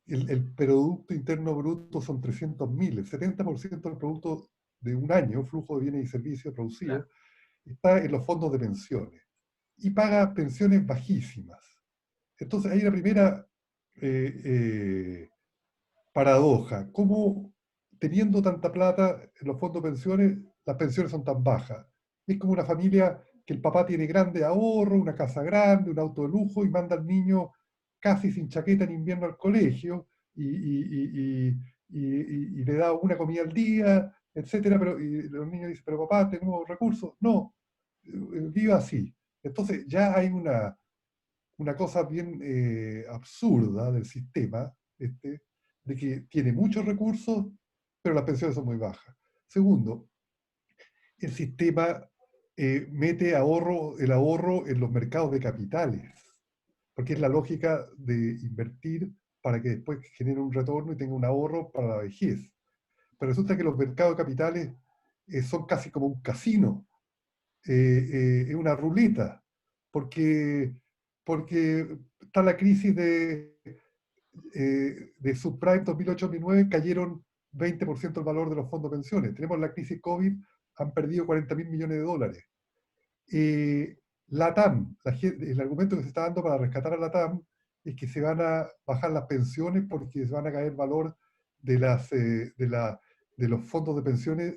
el Producto Interno Bruto son 300.000, el 70% del producto de un año, flujo de bienes y servicios producidos, Claro. está en los fondos de pensiones y paga pensiones bajísimas. Entonces, hay la primera paradoja. ¿Cómo, teniendo tanta plata en los fondos de pensiones, las pensiones son tan bajas? Es como una familia que el papá tiene grande ahorro, una casa grande, un auto de lujo y manda al niño casi sin chaqueta en invierno al colegio y le da una comida al día, etcétera, pero y los niños dicen, pero papá, tenemos recursos. No, viva así. Entonces ya hay una cosa bien absurda del sistema, de que tiene muchos recursos, pero las pensiones son muy bajas. Segundo, el sistema mete el ahorro en los mercados de capitales, porque es la lógica de invertir para que después genere un retorno y tenga un ahorro para la vejez. Pero resulta que los mercados de capitales son casi como un casino, es una ruleta, porque, porque está la crisis de subprime 2008-2009, cayeron 20% el valor de los fondos de pensiones. Tenemos la crisis COVID, han perdido 40.000 millones de dólares. La TAM, el argumento que se está dando para rescatar a la TAM es que se van a bajar las pensiones porque se van a caer el valor de de los fondos de pensiones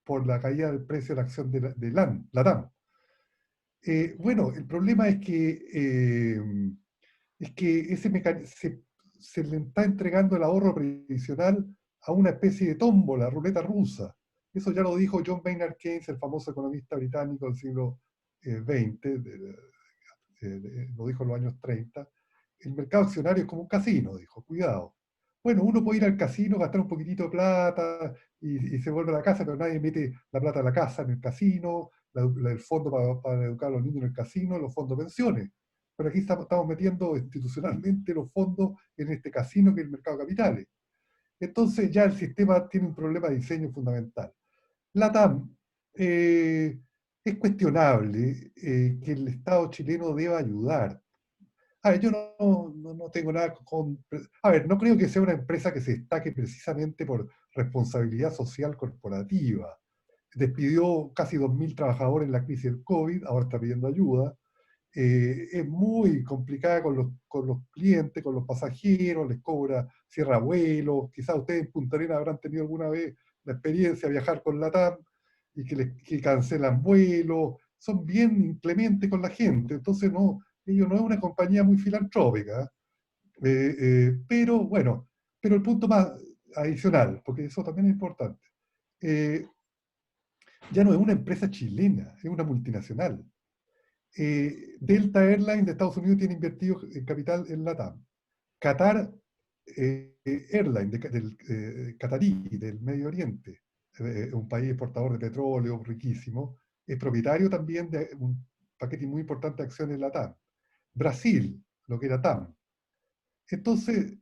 por la caída del precio de la acción de LATAM. Bueno, el problema es que se le está entregando el ahorro previsional a una especie de tómbola, ruleta rusa. Eso ya lo dijo John Maynard Keynes, el famoso economista británico del siglo XX, lo dijo en los años 30. El mercado accionario es como un casino, dijo, cuidado. Bueno, uno puede ir al casino, gastar un poquitito de plata y se vuelve a la casa, pero nadie mete la plata a la casa en el casino, el fondo para educar a los niños en el casino, los fondos de pensiones. Pero aquí estamos metiendo institucionalmente los fondos en este casino que es el mercado de capitales. Entonces ya el sistema tiene un problema de diseño fundamental. LATAM es cuestionable que el Estado chileno deba ayudar. A ver, yo no tengo nada con... A ver, no creo que sea una empresa que se destaque precisamente por responsabilidad social corporativa. Despidió casi 2.000 trabajadores en la crisis del COVID, ahora está pidiendo ayuda. Es muy complicada con los clientes, con los pasajeros, les cobra cierra vuelos. Quizás ustedes en Punta Arenas habrán tenido alguna vez la experiencia de viajar con LATAM y que cancelan vuelos. Son bien inclementes con la gente, entonces ellos no es una compañía muy filantrópica. Pero bueno, pero el punto más adicional, porque eso también es importante, ya no es una empresa chilena, es una multinacional. Delta Airlines de Estados Unidos tiene invertido en capital en LATAM. Qatar Airlines, del Qatarí, del Medio Oriente, un país exportador de petróleo riquísimo, es propietario también de un paquete muy importante de acciones LATAM. Brasil, lo que era TAM. Entonces,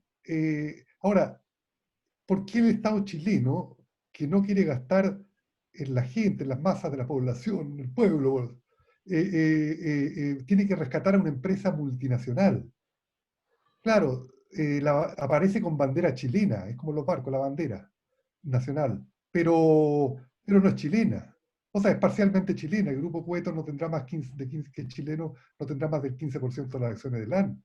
ahora, ¿por qué el Estado chileno, que no quiere gastar en la gente, en las masas de la población, en el pueblo, tiene que rescatar a una empresa multinacional? Claro, aparece con bandera chilena, es como los barcos, la bandera nacional, pero no es chilena. O sea, es parcialmente chilena. El Grupo Cueto no tendrá más que chileno, no tendrá más del 15% de las acciones del LAN.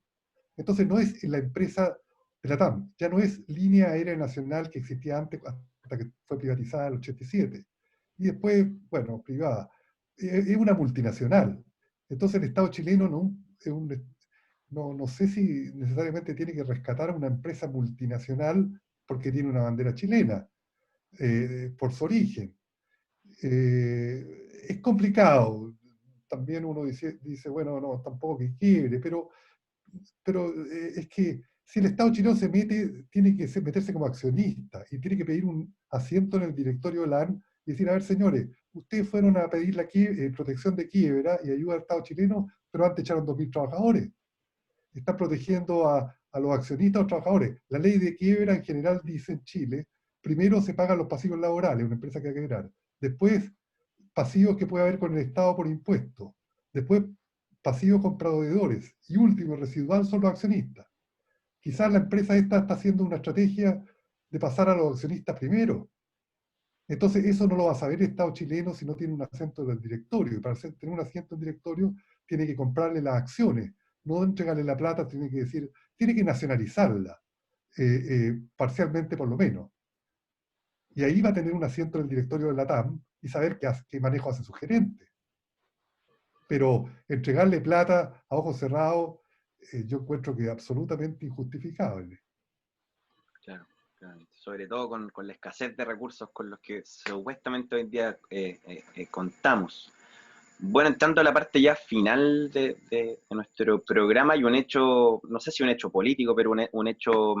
Entonces no es la empresa de la TAM, ya no es Línea Aérea Nacional que existía antes, hasta que fue privatizada en el 87. Y después, bueno, privada. Es una multinacional. Entonces el Estado chileno no sé si necesariamente tiene que rescatar a una empresa multinacional porque tiene una bandera chilena, por su origen. Es complicado. También uno dice, bueno, no, tampoco que quiebre, pero es que si el Estado chileno se mete, tiene que meterse como accionista y tiene que pedir un asiento en el directorio de la AN y decir, a ver, señores, ustedes fueron a pedir la protección de quiebra y ayuda al Estado chileno, pero antes echaron 2.000 trabajadores. Están protegiendo a los accionistas, a los trabajadores. La ley de quiebra en general dice en Chile, primero se pagan los pasivos laborales, una empresa que va a quebrar. Después, pasivos que puede haber con el Estado por impuestos. Después, pasivos con proveedores. Y último, residual, son los accionistas. Quizás la empresa esta está haciendo una estrategia de pasar a los accionistas primero. Entonces, eso no lo va a saber el Estado chileno si no tiene un asiento del directorio. Y para tener un asiento en directorio, tiene que comprarle las acciones. No entregarle la plata, tiene que decir, tiene que nacionalizarla, parcialmente por lo menos. Y ahí va a tener un asiento en el directorio de la TAM y saber qué manejo hace su gerente. Pero entregarle plata a ojos cerrados, yo encuentro que es absolutamente injustificable. Claro, claramente. Sobre todo con la escasez de recursos con los que supuestamente hoy en día contamos. Bueno, entrando a la parte ya final de nuestro programa, hay un hecho, no sé si un hecho político, pero un hecho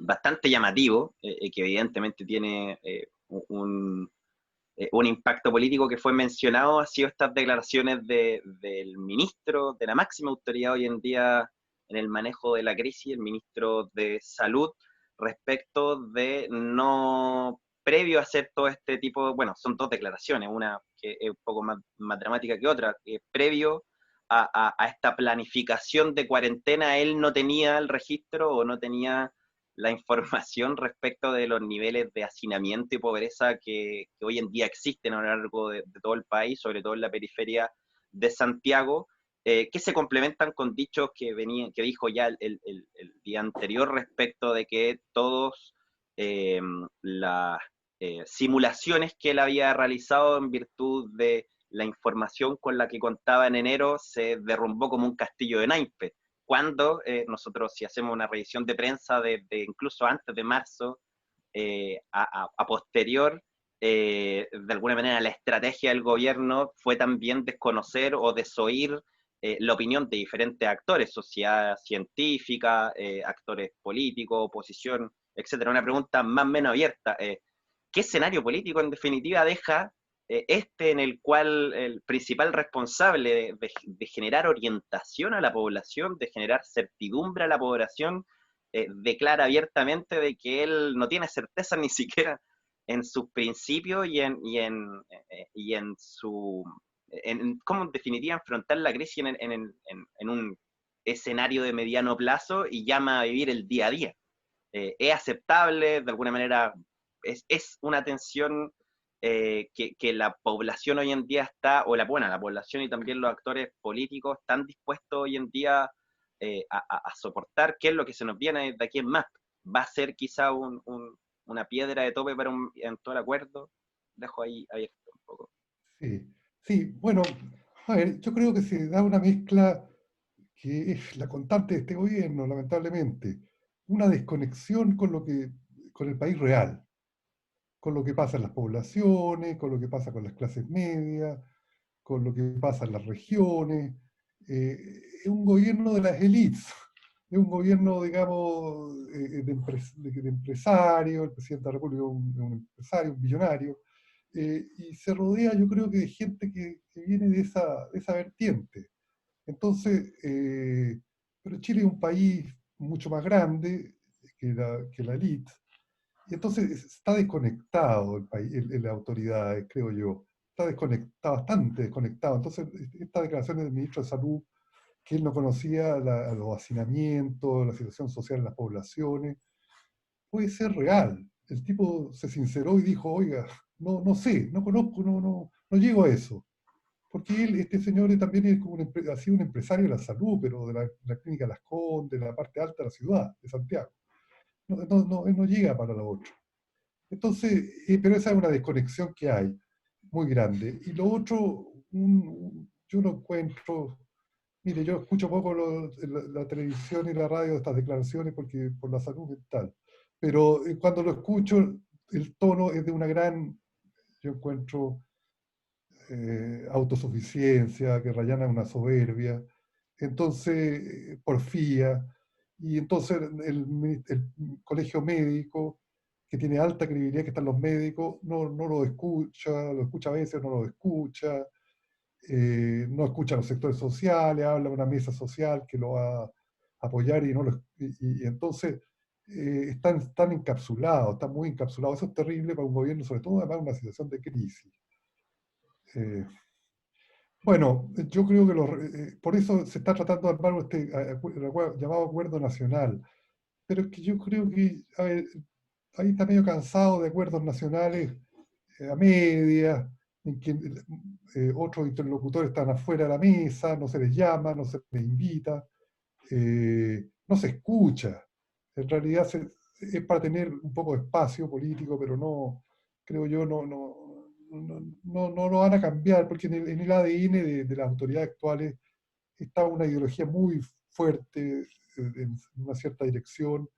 bastante llamativo, que evidentemente tiene un impacto político que fue mencionado, ha sido estas declaraciones del ministro, de la máxima autoridad hoy en día en el manejo de la crisis, el ministro de Salud, respecto de no, previo a hacer todo este tipo, bueno, son dos declaraciones, una que es un poco más dramática que otra, previo a esta planificación de cuarentena, él no tenía el registro o no tenía la información respecto de los niveles de hacinamiento y pobreza que hoy en día existen a lo largo de todo el país, sobre todo en la periferia de Santiago, que se complementan con dichos que dijo ya el día anterior respecto de que todos las simulaciones que él había realizado en virtud de la información con la que contaba en enero se derrumbó como un castillo de naipes. Cuando nosotros, si hacemos una revisión de prensa de incluso antes de marzo, a posterior, de alguna manera la estrategia del gobierno fue también desconocer o desoír la opinión de diferentes actores, sociedad científica, actores políticos, oposición, etcétera. Una pregunta más o menos abierta. ¿Qué escenario político en definitiva deja en el cual el principal responsable de generar orientación a la población, de generar certidumbre a la población, declara abiertamente de que él no tiene certeza ni siquiera en sus principios y en su en cómo en definitiva enfrentar la crisis en un escenario de mediano plazo y llama a vivir el día a día? ¿Es aceptable? De alguna manera, es una tensión que la población hoy en día está, o la población y también los actores políticos están dispuestos hoy en día a soportar. ¿Qué es lo que se nos viene de aquí en más? ¿Va a ser quizá una piedra de tope para un eventual acuerdo? Dejo ahí abierto un poco. Sí, sí, bueno, a ver, yo creo que se da una mezcla que es la constante de este gobierno, lamentablemente, una desconexión con el país real, con lo que pasa en las poblaciones, con lo que pasa con las clases medias, con lo que pasa en las regiones. Es un gobierno de las élites, es un gobierno, digamos, de empresario, el presidente de la República es un empresario, un billonario, y se rodea, yo creo que de gente que viene de esa vertiente. Entonces, pero Chile es un país mucho más grande que la élite, y entonces está desconectado el país, la autoridad, creo yo. Está desconectado, bastante desconectado. Entonces, estas declaraciones del ministro de Salud, que él no conocía los hacinamientos, la situación social en las poblaciones, puede ser real. El tipo se sinceró y dijo, oiga, no sé, no conozco, no llego a eso. Porque este señor también es como ha sido un empresario de la salud, pero de la clínica Las Condes, de la parte alta de la ciudad, de Santiago. Él no llega para lo otro. Entonces, pero esa es una desconexión que hay, muy grande. Y lo otro, yo lo encuentro, mire, yo escucho poco la televisión y la radio de estas declaraciones porque por la salud mental, pero cuando lo escucho, el tono es de una gran, yo encuentro, autosuficiencia, que rayana una soberbia, entonces, porfía, y entonces el colegio médico, que tiene alta credibilidad que están los médicos, no lo escucha a veces, no lo escucha, no escucha a los sectores sociales, habla de una mesa social que lo va a apoyar y, no lo, y entonces están encapsulados, están muy encapsulados. Eso es terrible para un gobierno, sobre todo además en una situación de crisis. Bueno, yo creo que por eso se está tratando de armar llamado Acuerdo Nacional. Pero es que yo creo que, a ver, ahí está medio cansado de acuerdos nacionales a medias, en que otros interlocutores están afuera de la mesa, no se les llama, no se les invita, no se escucha. En realidad es para tener un poco de espacio político, pero no, creo yo, no lo van a cambiar, porque en el ADN de las autoridades actuales está una ideología muy fuerte en una cierta dirección,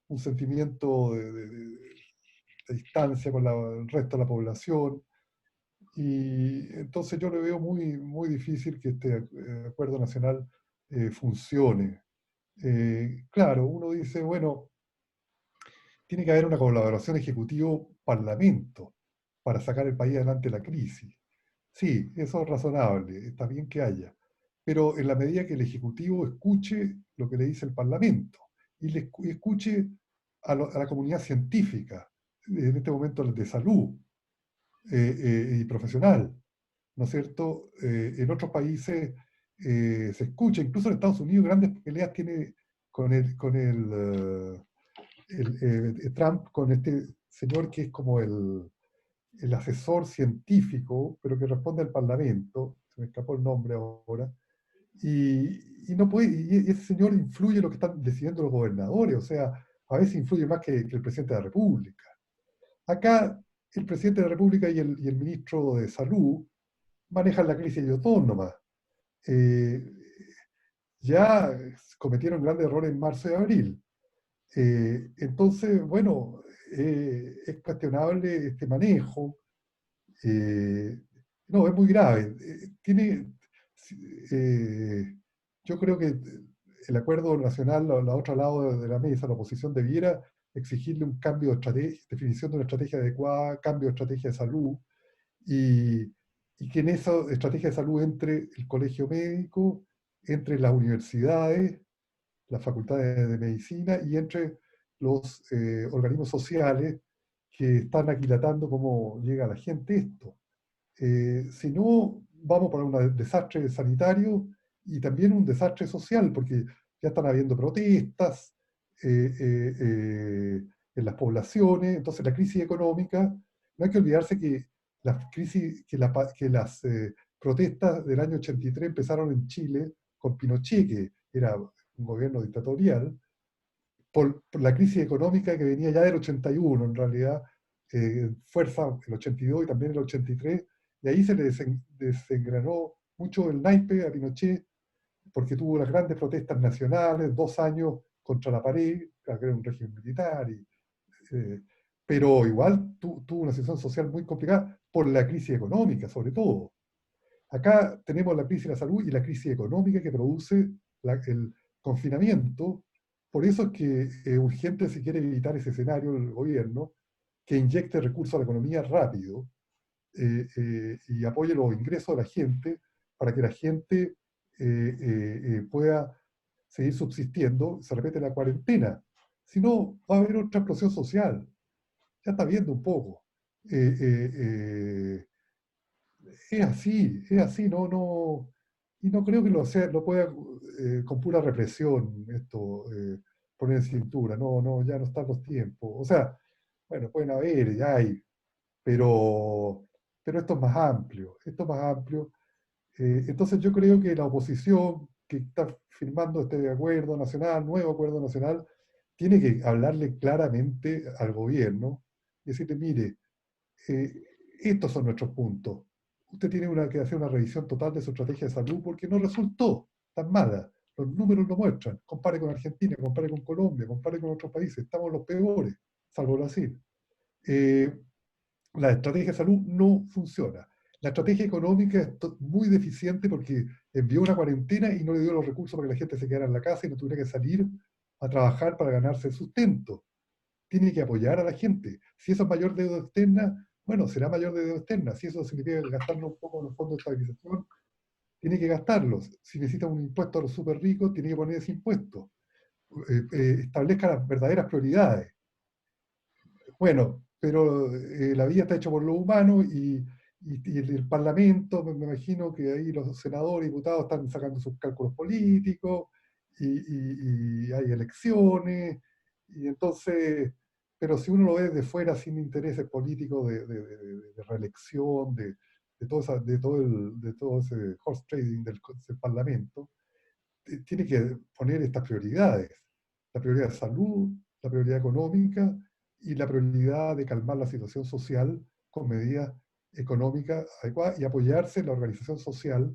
un sentimiento de distancia con el resto de la población, y entonces yo le veo muy difícil que este acuerdo nacional funcione. Claro, uno dice, bueno, tiene que haber una colaboración ejecutivo-parlamento para sacar el país adelante de la crisis. Sí, eso es razonable, está bien que haya, pero en la medida que el Ejecutivo escuche lo que le dice el Parlamento y escuche a la comunidad científica, en este momento de salud y profesional, ¿no es cierto? En otros países se escucha, incluso en Estados Unidos grandes peleas tiene con Trump, con este señor que es como el asesor científico, pero que responde al Parlamento, se me escapó el nombre ahora, y no puede, y ese señor influye en lo que están decidiendo los gobernadores, o sea, a veces influye más que el presidente de la República. Acá el presidente de la República y el ministro de Salud manejan la crisis ellos dos nomás. Eh, ya cometieron grandes errores en marzo y abril. Entonces, bueno, es cuestionable este manejo. Eh, no, es muy grave. Eh, yo creo que el acuerdo nacional, la otra lado de la mesa, la oposición debiera exigirle un cambio de estrategia, definición de una estrategia adecuada, cambio de estrategia de salud, y, y que en esa estrategia de salud entre el colegio médico, entre las universidades, las facultades de medicina y entre los organismos sociales que están aquilatando cómo llega a la gente esto. Si no, vamos para un desastre sanitario y también un desastre social, porque ya están habiendo protestas en las poblaciones. Entonces, la crisis económica, no hay que olvidarse que las protestas del año 83 empezaron en Chile con Pinochet, que era un gobierno dictatorial, por la crisis económica que venía ya del 81, en realidad, fuerza el 82 y también el 83, y ahí se le desengranó mucho el naipe a Pinochet, porque tuvo las grandes protestas nacionales, 2 años contra la pared, que era un régimen militar, eh, pero igual tuvo una situación social muy complicada por la crisis económica, sobre todo. Acá tenemos la crisis de la salud y la crisis económica que produce el confinamiento. Por eso es que es urgente, si quiere evitar ese escenario, el gobierno, que inyecte recursos a la economía rápido y apoye los ingresos de la gente para que la gente pueda seguir subsistiendo. Se repite la cuarentena. Si no, va a haber otra explosión social. Ya está viendo un poco. Eh, eh, eh, es así, y no creo que lo pueda con pura represión esto poner en cintura, ya no están los tiempos. O sea, bueno, pueden haber, ya hay, pero esto es más amplio, entonces yo creo que la oposición que está firmando este acuerdo nacional, nuevo acuerdo nacional, tiene que hablarle claramente al gobierno y decirle, mire, eh, estos son nuestros puntos. Usted tiene que hacer una revisión total de su estrategia de salud porque no resultó tan mala. Los números lo muestran. Compare con Argentina, compare con Colombia, compare con otros países. Estamos los peores, salvo Brasil. Eh, la estrategia de salud no funciona. La estrategia económica es muy deficiente porque envió una cuarentena y no le dio los recursos para que la gente se quedara en la casa y no tuviera que salir a trabajar para ganarse el sustento. Tiene que apoyar a la gente. Si eso es mayor deuda externa, bueno, será mayor deuda externa. Si eso significa gastarlo un poco en los fondos de estabilización, tiene que gastarlos. Si necesita un impuesto a los súper ricos, tiene que poner ese impuesto. Establezca las verdaderas prioridades. Bueno, pero la vida está hecha por los humanos y el Parlamento, me imagino que ahí los senadores y diputados están sacando sus cálculos políticos y hay elecciones, y entonces, pero si uno lo ve de fuera sin intereses políticos de reelección, de todo ese horse trading del Parlamento, tiene que poner estas prioridades. La prioridad de salud, la prioridad económica y la prioridad de calmar la situación social con medidas económicas adecuadas y apoyarse en la organización social,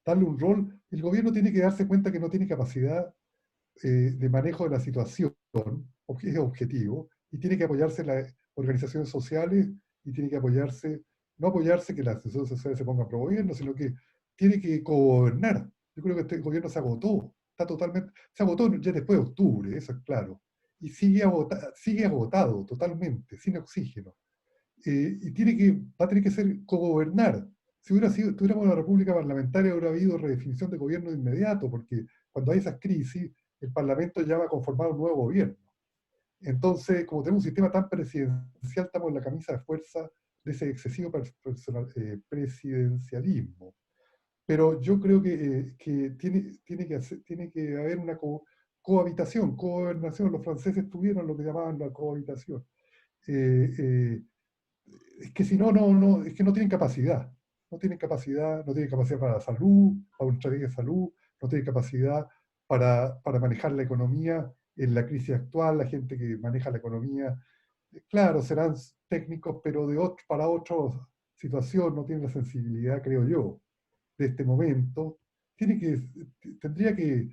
darle un rol. El gobierno tiene que darse cuenta que no tiene capacidad de manejo de la situación, es objetivo, y tiene que apoyarse en las organizaciones sociales y tiene que apoyarse, no apoyarse que las organizaciones sociales se pongan pro gobierno, sino que tiene que gobernar. Yo creo que este gobierno se agotó, se agotó ya después de octubre, eso es claro, y sigue agotado totalmente, sin oxígeno. Va a tener que ser cogobernar. Si tuviéramos una república parlamentaria, hubiera habido redefinición de gobierno de inmediato, porque cuando hay esas crisis, el Parlamento ya va a conformar un nuevo gobierno. Entonces, como tenemos un sistema tan presidencial, estamos en la camisa de fuerza de ese excesivo presidencialismo. Pero yo creo que tiene que haber una cohabitación, cogobernación. Los franceses tuvieron lo que llamaban la cohabitación. Es que si es que no tienen capacidad. No tienen capacidad para la salud, para una estrategia de salud, no tiene capacidad para manejar la economía en la crisis actual. La gente que maneja la economía, claro, serán técnicos, pero para otra situación no tienen la sensibilidad, creo yo, de este momento. Tendría que,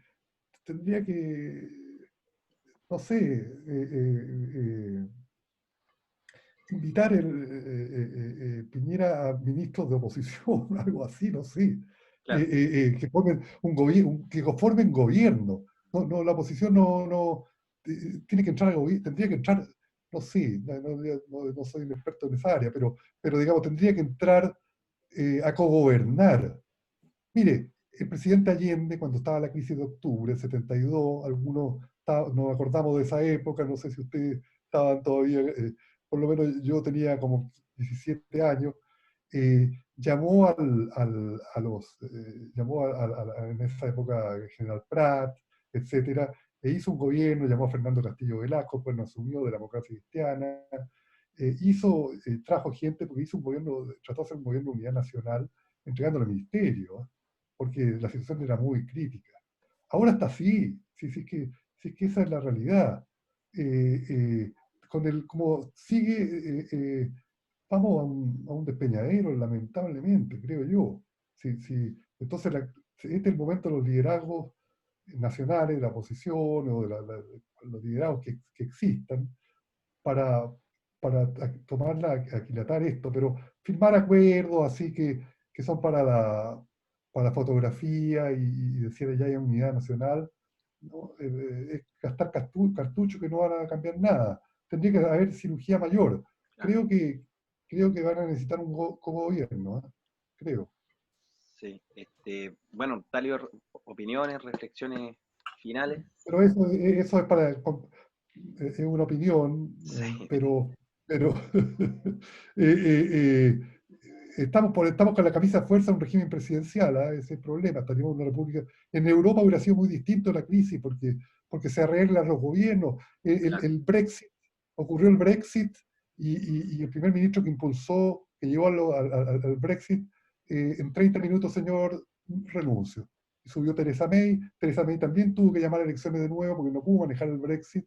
no sé, invitar Piñera a ministros de oposición, algo así, no sé, Claro. que formen que conformen gobierno. No, no, la oposición tiene que entrar al gobierno, tendría que entrar, no sé, no soy un experto en esa área, pero digamos, tendría que entrar a cogobernar. Mire, el presidente Allende, cuando estaba la crisis de octubre, el 72, algunos nos acordamos de esa época, no sé si ustedes estaban todavía, por lo menos yo tenía como 17 años, llamó en esa época el general Prat, etcétera, e hizo un gobierno, llamó a Fernando Castillo Velasco, pues no asumió de la democracia cristiana, trajo gente porque hizo un gobierno, trató de hacer un gobierno de unidad nacional, entregándole ministerio, porque la situación era muy crítica. Ahora está así, sí es que esa es la realidad. Como sigue, vamos a un despeñadero, lamentablemente, creo yo. Entonces, este es el momento de los liderazgos nacionales, de la oposición o los liderazgos que existan para, para aquilatar esto, pero firmar acuerdos así que son para la fotografía y decir ya hay unidad nacional, ¿no? Es gastar cartuchos que no van a cambiar nada. Tendría que haber cirugía mayor. Claro. Creo que van a necesitar un cogobierno, ¿eh? Creo. Sí. Bueno, Talio, opiniones, reflexiones finales. Pero eso es una opinión, Sí. pero eh, eh, eh, estamos con la camisa de fuerza de un régimen presidencial, ¿ah? Ese es el problema. Tenemos una república. En Europa hubiera sido muy distinto la crisis porque se arreglan los gobiernos. Claro. El Brexit, ocurrió el Brexit y el primer ministro que llevó al Brexit, en 30 minutos, señor, renuncio. Y subió Theresa May. Theresa May también tuvo que llamar a elecciones de nuevo porque no pudo manejar el Brexit.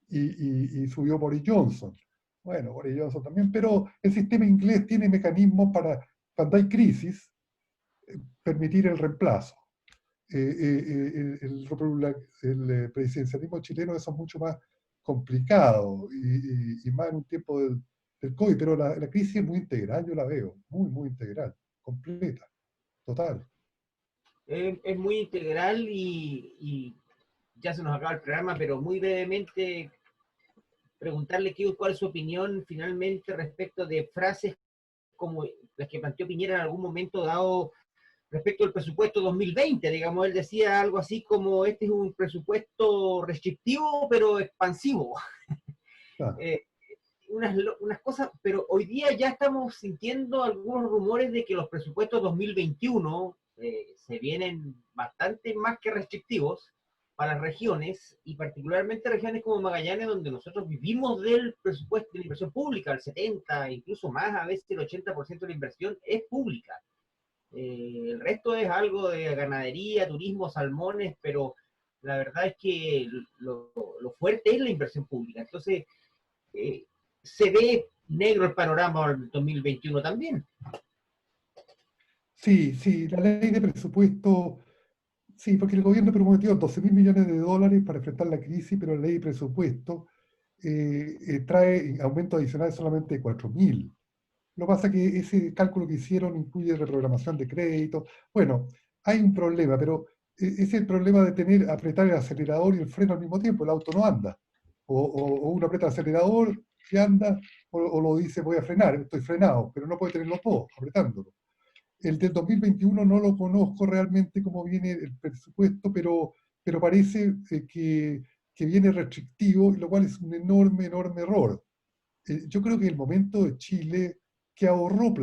Y subió Boris Johnson. Bueno, Boris Johnson también, pero el sistema inglés tiene mecanismos para, cuando hay crisis, permitir el reemplazo. El presidencialismo chileno eso es mucho más complicado y más en un tiempo del COVID, pero la crisis es muy integral, yo la veo, muy, muy integral, completa, total. Es muy integral y ya se nos acaba el programa, pero muy brevemente preguntarle cuál es su opinión finalmente respecto de frases como las que planteó Piñera en algún momento dado respecto al presupuesto 2020. Digamos, él decía algo así como este es un presupuesto restrictivo pero expansivo. Ah. Unas cosas, pero hoy día ya estamos sintiendo algunos rumores de que los presupuestos 2021 se vienen bastante más que restrictivos para las regiones, y particularmente regiones como Magallanes, donde nosotros vivimos del presupuesto de la inversión pública, el 70, incluso más, a veces el 80% de la inversión es pública. El resto es algo de ganadería, turismo, salmones, pero la verdad es que lo fuerte es la inversión pública. Entonces, se ve negro el panorama del 2021 también. Sí, la ley de presupuesto, sí, porque el gobierno prometió 12.000 millones de dólares para enfrentar la crisis, pero la ley de presupuesto trae aumentos adicionales solamente de 4.000. Lo que pasa es que ese cálculo que hicieron incluye reprogramación de crédito. Bueno, hay un problema, pero es el problema de apretar el acelerador y el freno al mismo tiempo. El auto no anda. O uno aprieta el acelerador y anda, o lo dice voy a frenar, estoy frenado, pero no puede tenerlo todo apretándolo. El del 2021 no lo conozco realmente cómo viene el presupuesto, pero parece que viene restrictivo, lo cual es un enorme, enorme error. Yo creo que el momento de Chile que ahorró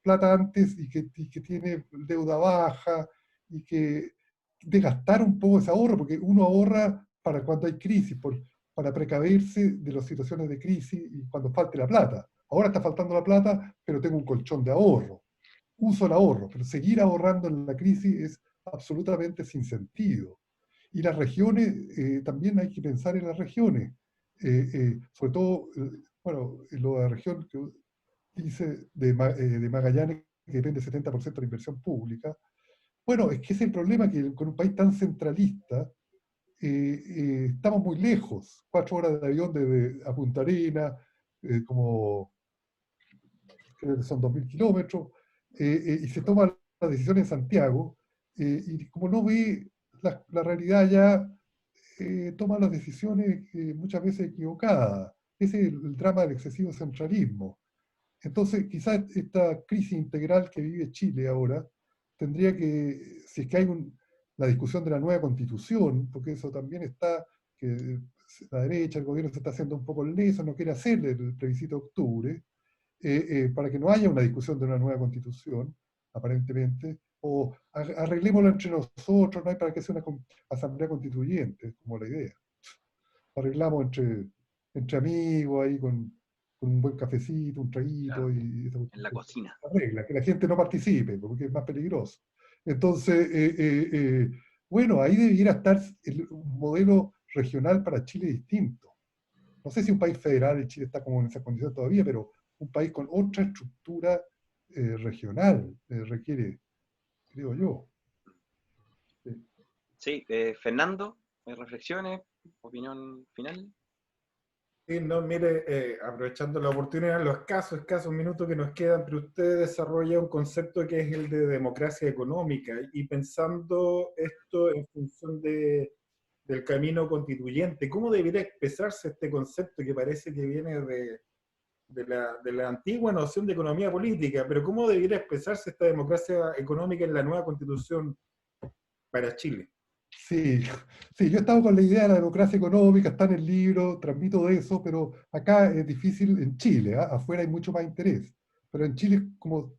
plata antes y que tiene deuda baja y que de gastar un poco ese ahorro, porque uno ahorra para cuando hay crisis, para precaverse de las situaciones de crisis y cuando falte la plata. Ahora está faltando la plata, pero tengo un colchón de ahorro. Uso el ahorro, pero seguir ahorrando en la crisis es absolutamente sin sentido. Y las regiones, también hay que pensar en las regiones, sobre todo, bueno, en la región que dice de Magallanes, que depende del 70% de la inversión pública. Bueno, es que es el problema que con un país tan centralista, estamos muy lejos, 4 horas de avión desde a Punta Arenas, como creo que son 2.000 kilómetros, y se toma la decisión en Santiago, y como no ve la realidad ya, toma las decisiones muchas veces equivocadas. Ese es el drama del excesivo centralismo. Entonces, quizás esta crisis integral que vive Chile ahora tendría que, si es que hay la discusión de la nueva constitución, porque eso también está, que la derecha, el gobierno se está haciendo un poco el leso, no quiere hacerle el plebiscito de octubre, para que no haya una discusión de una nueva constitución, aparentemente, o arreglémoslo entre nosotros, no hay para que sea una asamblea constituyente, como la idea. Arreglamos entre amigos, ahí con un buen cafecito, un traguito, Claro, y en la cocina. arregla, que la gente no participe, porque es más peligroso. Entonces, bueno, ahí debiera estar un modelo regional para Chile distinto. No sé si un país federal, y Chile está como en esa condición todavía, pero un país con otra estructura regional requiere, creo yo. Sí. Sí, Fernando, reflexiones, opinión final. Sí, no, mire, aprovechando la oportunidad, los escasos minutos que nos quedan, pero usted desarrolla un concepto que es el de democracia económica, y pensando esto en función del camino constituyente, ¿cómo debería expresarse este concepto que parece que viene de la antigua noción de economía política? Pero ¿cómo debería expresarse esta democracia económica en la nueva constitución para Chile? Sí, sí, yo he estado con la idea de la democracia económica, está en el libro, transmito de eso, pero acá es difícil en Chile, ¿ah? Afuera hay mucho más interés. Pero en Chile, como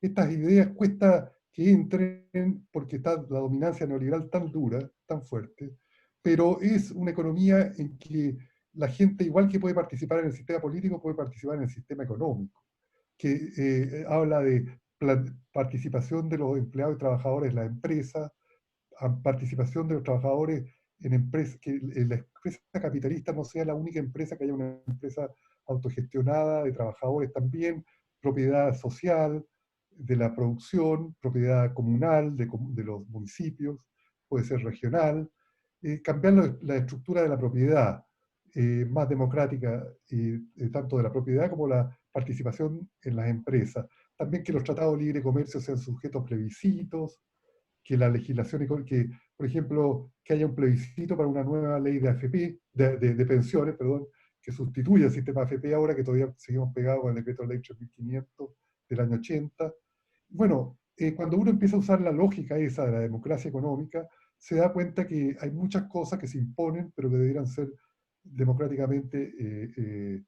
estas ideas cuesta que entren porque está la dominancia neoliberal tan dura, tan fuerte, pero es una economía en que la gente, igual que puede participar en el sistema político, puede participar en el sistema económico, que habla de participación de los empleados y trabajadores en la empresa, a participación de los trabajadores en empresas, que la empresa capitalista no sea la única empresa, que haya una empresa autogestionada de trabajadores también, propiedad social de la producción, propiedad comunal de los municipios, puede ser regional, cambiar la estructura de la propiedad, más democrática, tanto de la propiedad como la participación en las empresas. También que los tratados de libre comercio sean sujetos a plebiscitos, que la legislación, que, por ejemplo, que haya un plebiscito para una nueva ley de AFP, de pensiones, perdón, que sustituya el sistema AFP ahora, que todavía seguimos pegados con el decreto de ley 3500 del año 80. Bueno, cuando uno empieza a usar la lógica esa de la democracia económica, se da cuenta que hay muchas cosas que se imponen, pero que debieran ser democráticamente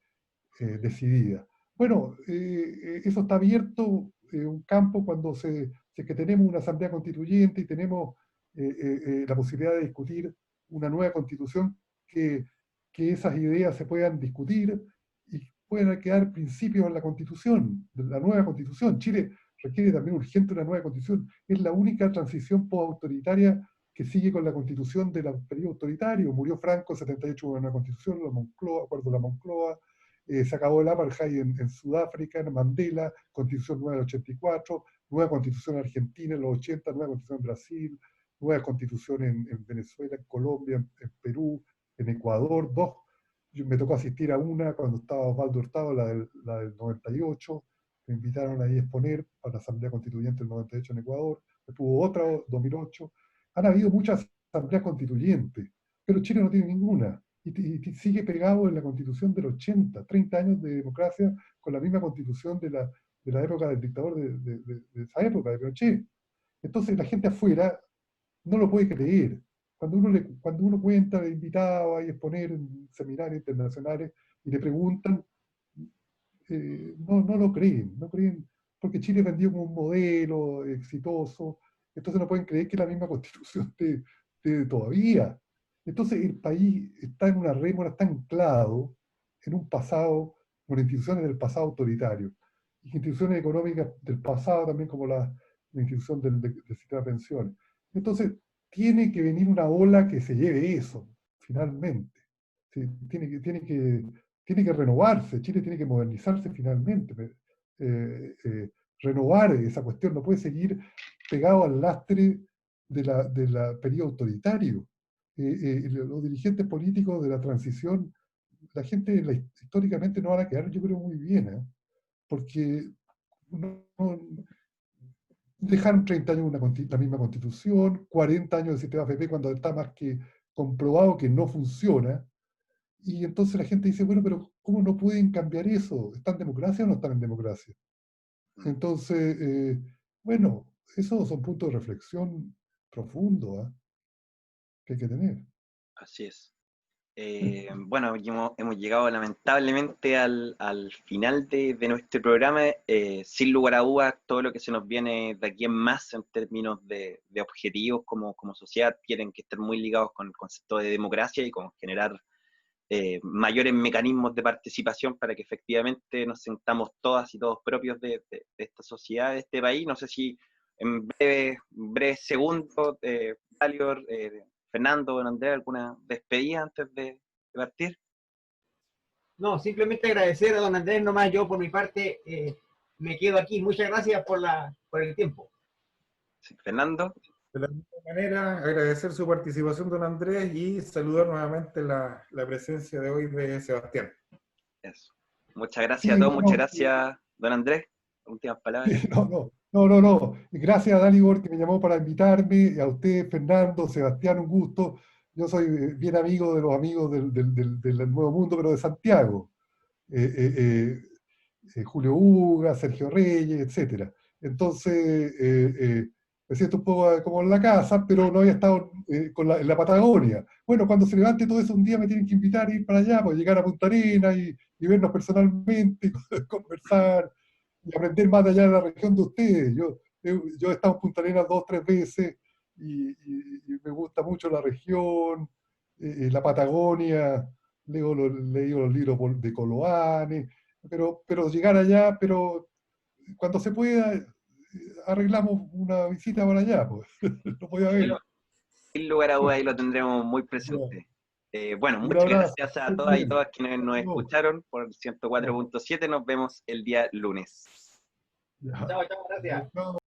decididas. Bueno, eso está abierto, un campo cuando si es que tenemos una asamblea constituyente y tenemos la posibilidad de discutir una nueva constitución, que esas ideas se puedan discutir y puedan quedar principios en la constitución, de la nueva constitución. Chile requiere también urgente una nueva constitución. Es la única transición post-autoritaria que sigue con la constitución del periodo autoritario. Murió Franco en 78 con una constitución, la Moncloa, acuerdo de la Moncloa. Se acabó el apartheid en Sudáfrica, en Mandela, constitución nueva del 84, nueva constitución argentina en los 80, nueva constitución en Brasil, nueva constitución en Venezuela, en Colombia, en Perú, en Ecuador, dos. Yo me tocó asistir a una cuando estaba Osvaldo Hurtado, la del 98, me invitaron ahí a exponer para la Asamblea Constituyente del 98 en Ecuador, después hubo otra, 2008. Han habido muchas asambleas constituyentes, pero Chile no tiene ninguna. Y sigue pegado en la constitución del 80, 30 años de democracia con la misma constitución de la época del dictador de esa época, de Pinochet. Entonces la gente afuera no lo puede creer. Cuando uno cuenta de invitado a exponer en seminarios internacionales y le preguntan, no lo creen, no creen, porque Chile vendió como un modelo exitoso, entonces no pueden creer que la misma constitución esté todavía. Entonces el país está en una rémora, está anclado en un pasado, con instituciones del pasado autoritario, y instituciones económicas del pasado también, como la institución del sistema de pensiones. Entonces, tiene que venir una ola que se lleve eso, finalmente. Sí, tiene que renovarse, Chile tiene que modernizarse finalmente. Renovar esa cuestión, no puede seguir pegado al lastre de la periodo autoritario. Los dirigentes políticos de la transición, la gente históricamente no van a quedar, yo creo, muy bien, ¿eh? Porque dejaron 30 años la misma constitución, 40 años del sistema AFP cuando está más que comprobado que no funciona, y entonces la gente dice, bueno, pero ¿cómo no pueden cambiar eso? ¿Están en democracia o no están en democracia? Entonces, bueno, esos son puntos de reflexión profundos, ¿eh? Que hay que tener. Así es. Bueno, hemos llegado lamentablemente al final de nuestro programa. Sin lugar a dudas, todo lo que se nos viene de aquí en más en términos de objetivos como sociedad tienen que estar muy ligados con el concepto de democracia y con generar mayores mecanismos de participación para que efectivamente nos sentamos todas y todos propios de esta sociedad, de este país. No sé si en breves segundos, Dalior, Fernando, don Andrés, ¿alguna despedida antes de partir? No, simplemente agradecer a don Andrés nomás. Yo por mi parte me quedo aquí. Muchas gracias por el tiempo. Sí, Fernando. De la misma manera, agradecer su participación, don Andrés, y saludar nuevamente la presencia de hoy de Sebastián. Eso. Muchas gracias Sí, a todos, no, muchas gracias, don Andrés. Últimas palabras. No. Gracias a Dalibor que me llamó para invitarme, a usted, Fernando, Sebastián, un gusto. Yo soy bien amigo de los amigos del Nuevo Mundo, pero de Santiago. Julio Uga, Sergio Reyes, etc. Entonces, me siento un poco como en la casa, pero no había estado en la Patagonia. Bueno, cuando se levante todo eso, un día me tienen que invitar a ir para allá, pues llegar a Punta Arenas y vernos personalmente, conversar y aprender más de allá de la región de ustedes. Yo he estado en Punta Arenas 2 o 3 veces y me gusta mucho la región, la Patagonia, leí los libros de Coloane, pero llegar allá, pero cuando se pueda, arreglamos una visita para allá, pues. Lo voy a ver. Sin lugar a dudas, ahí lo tendremos muy presente. Bueno, Un muchas abrazo. gracias a Muy todas y bien. todas quienes nos escucharon por 104.7. Nos vemos el día lunes. Ya. Chao, chao, gracias. Chao.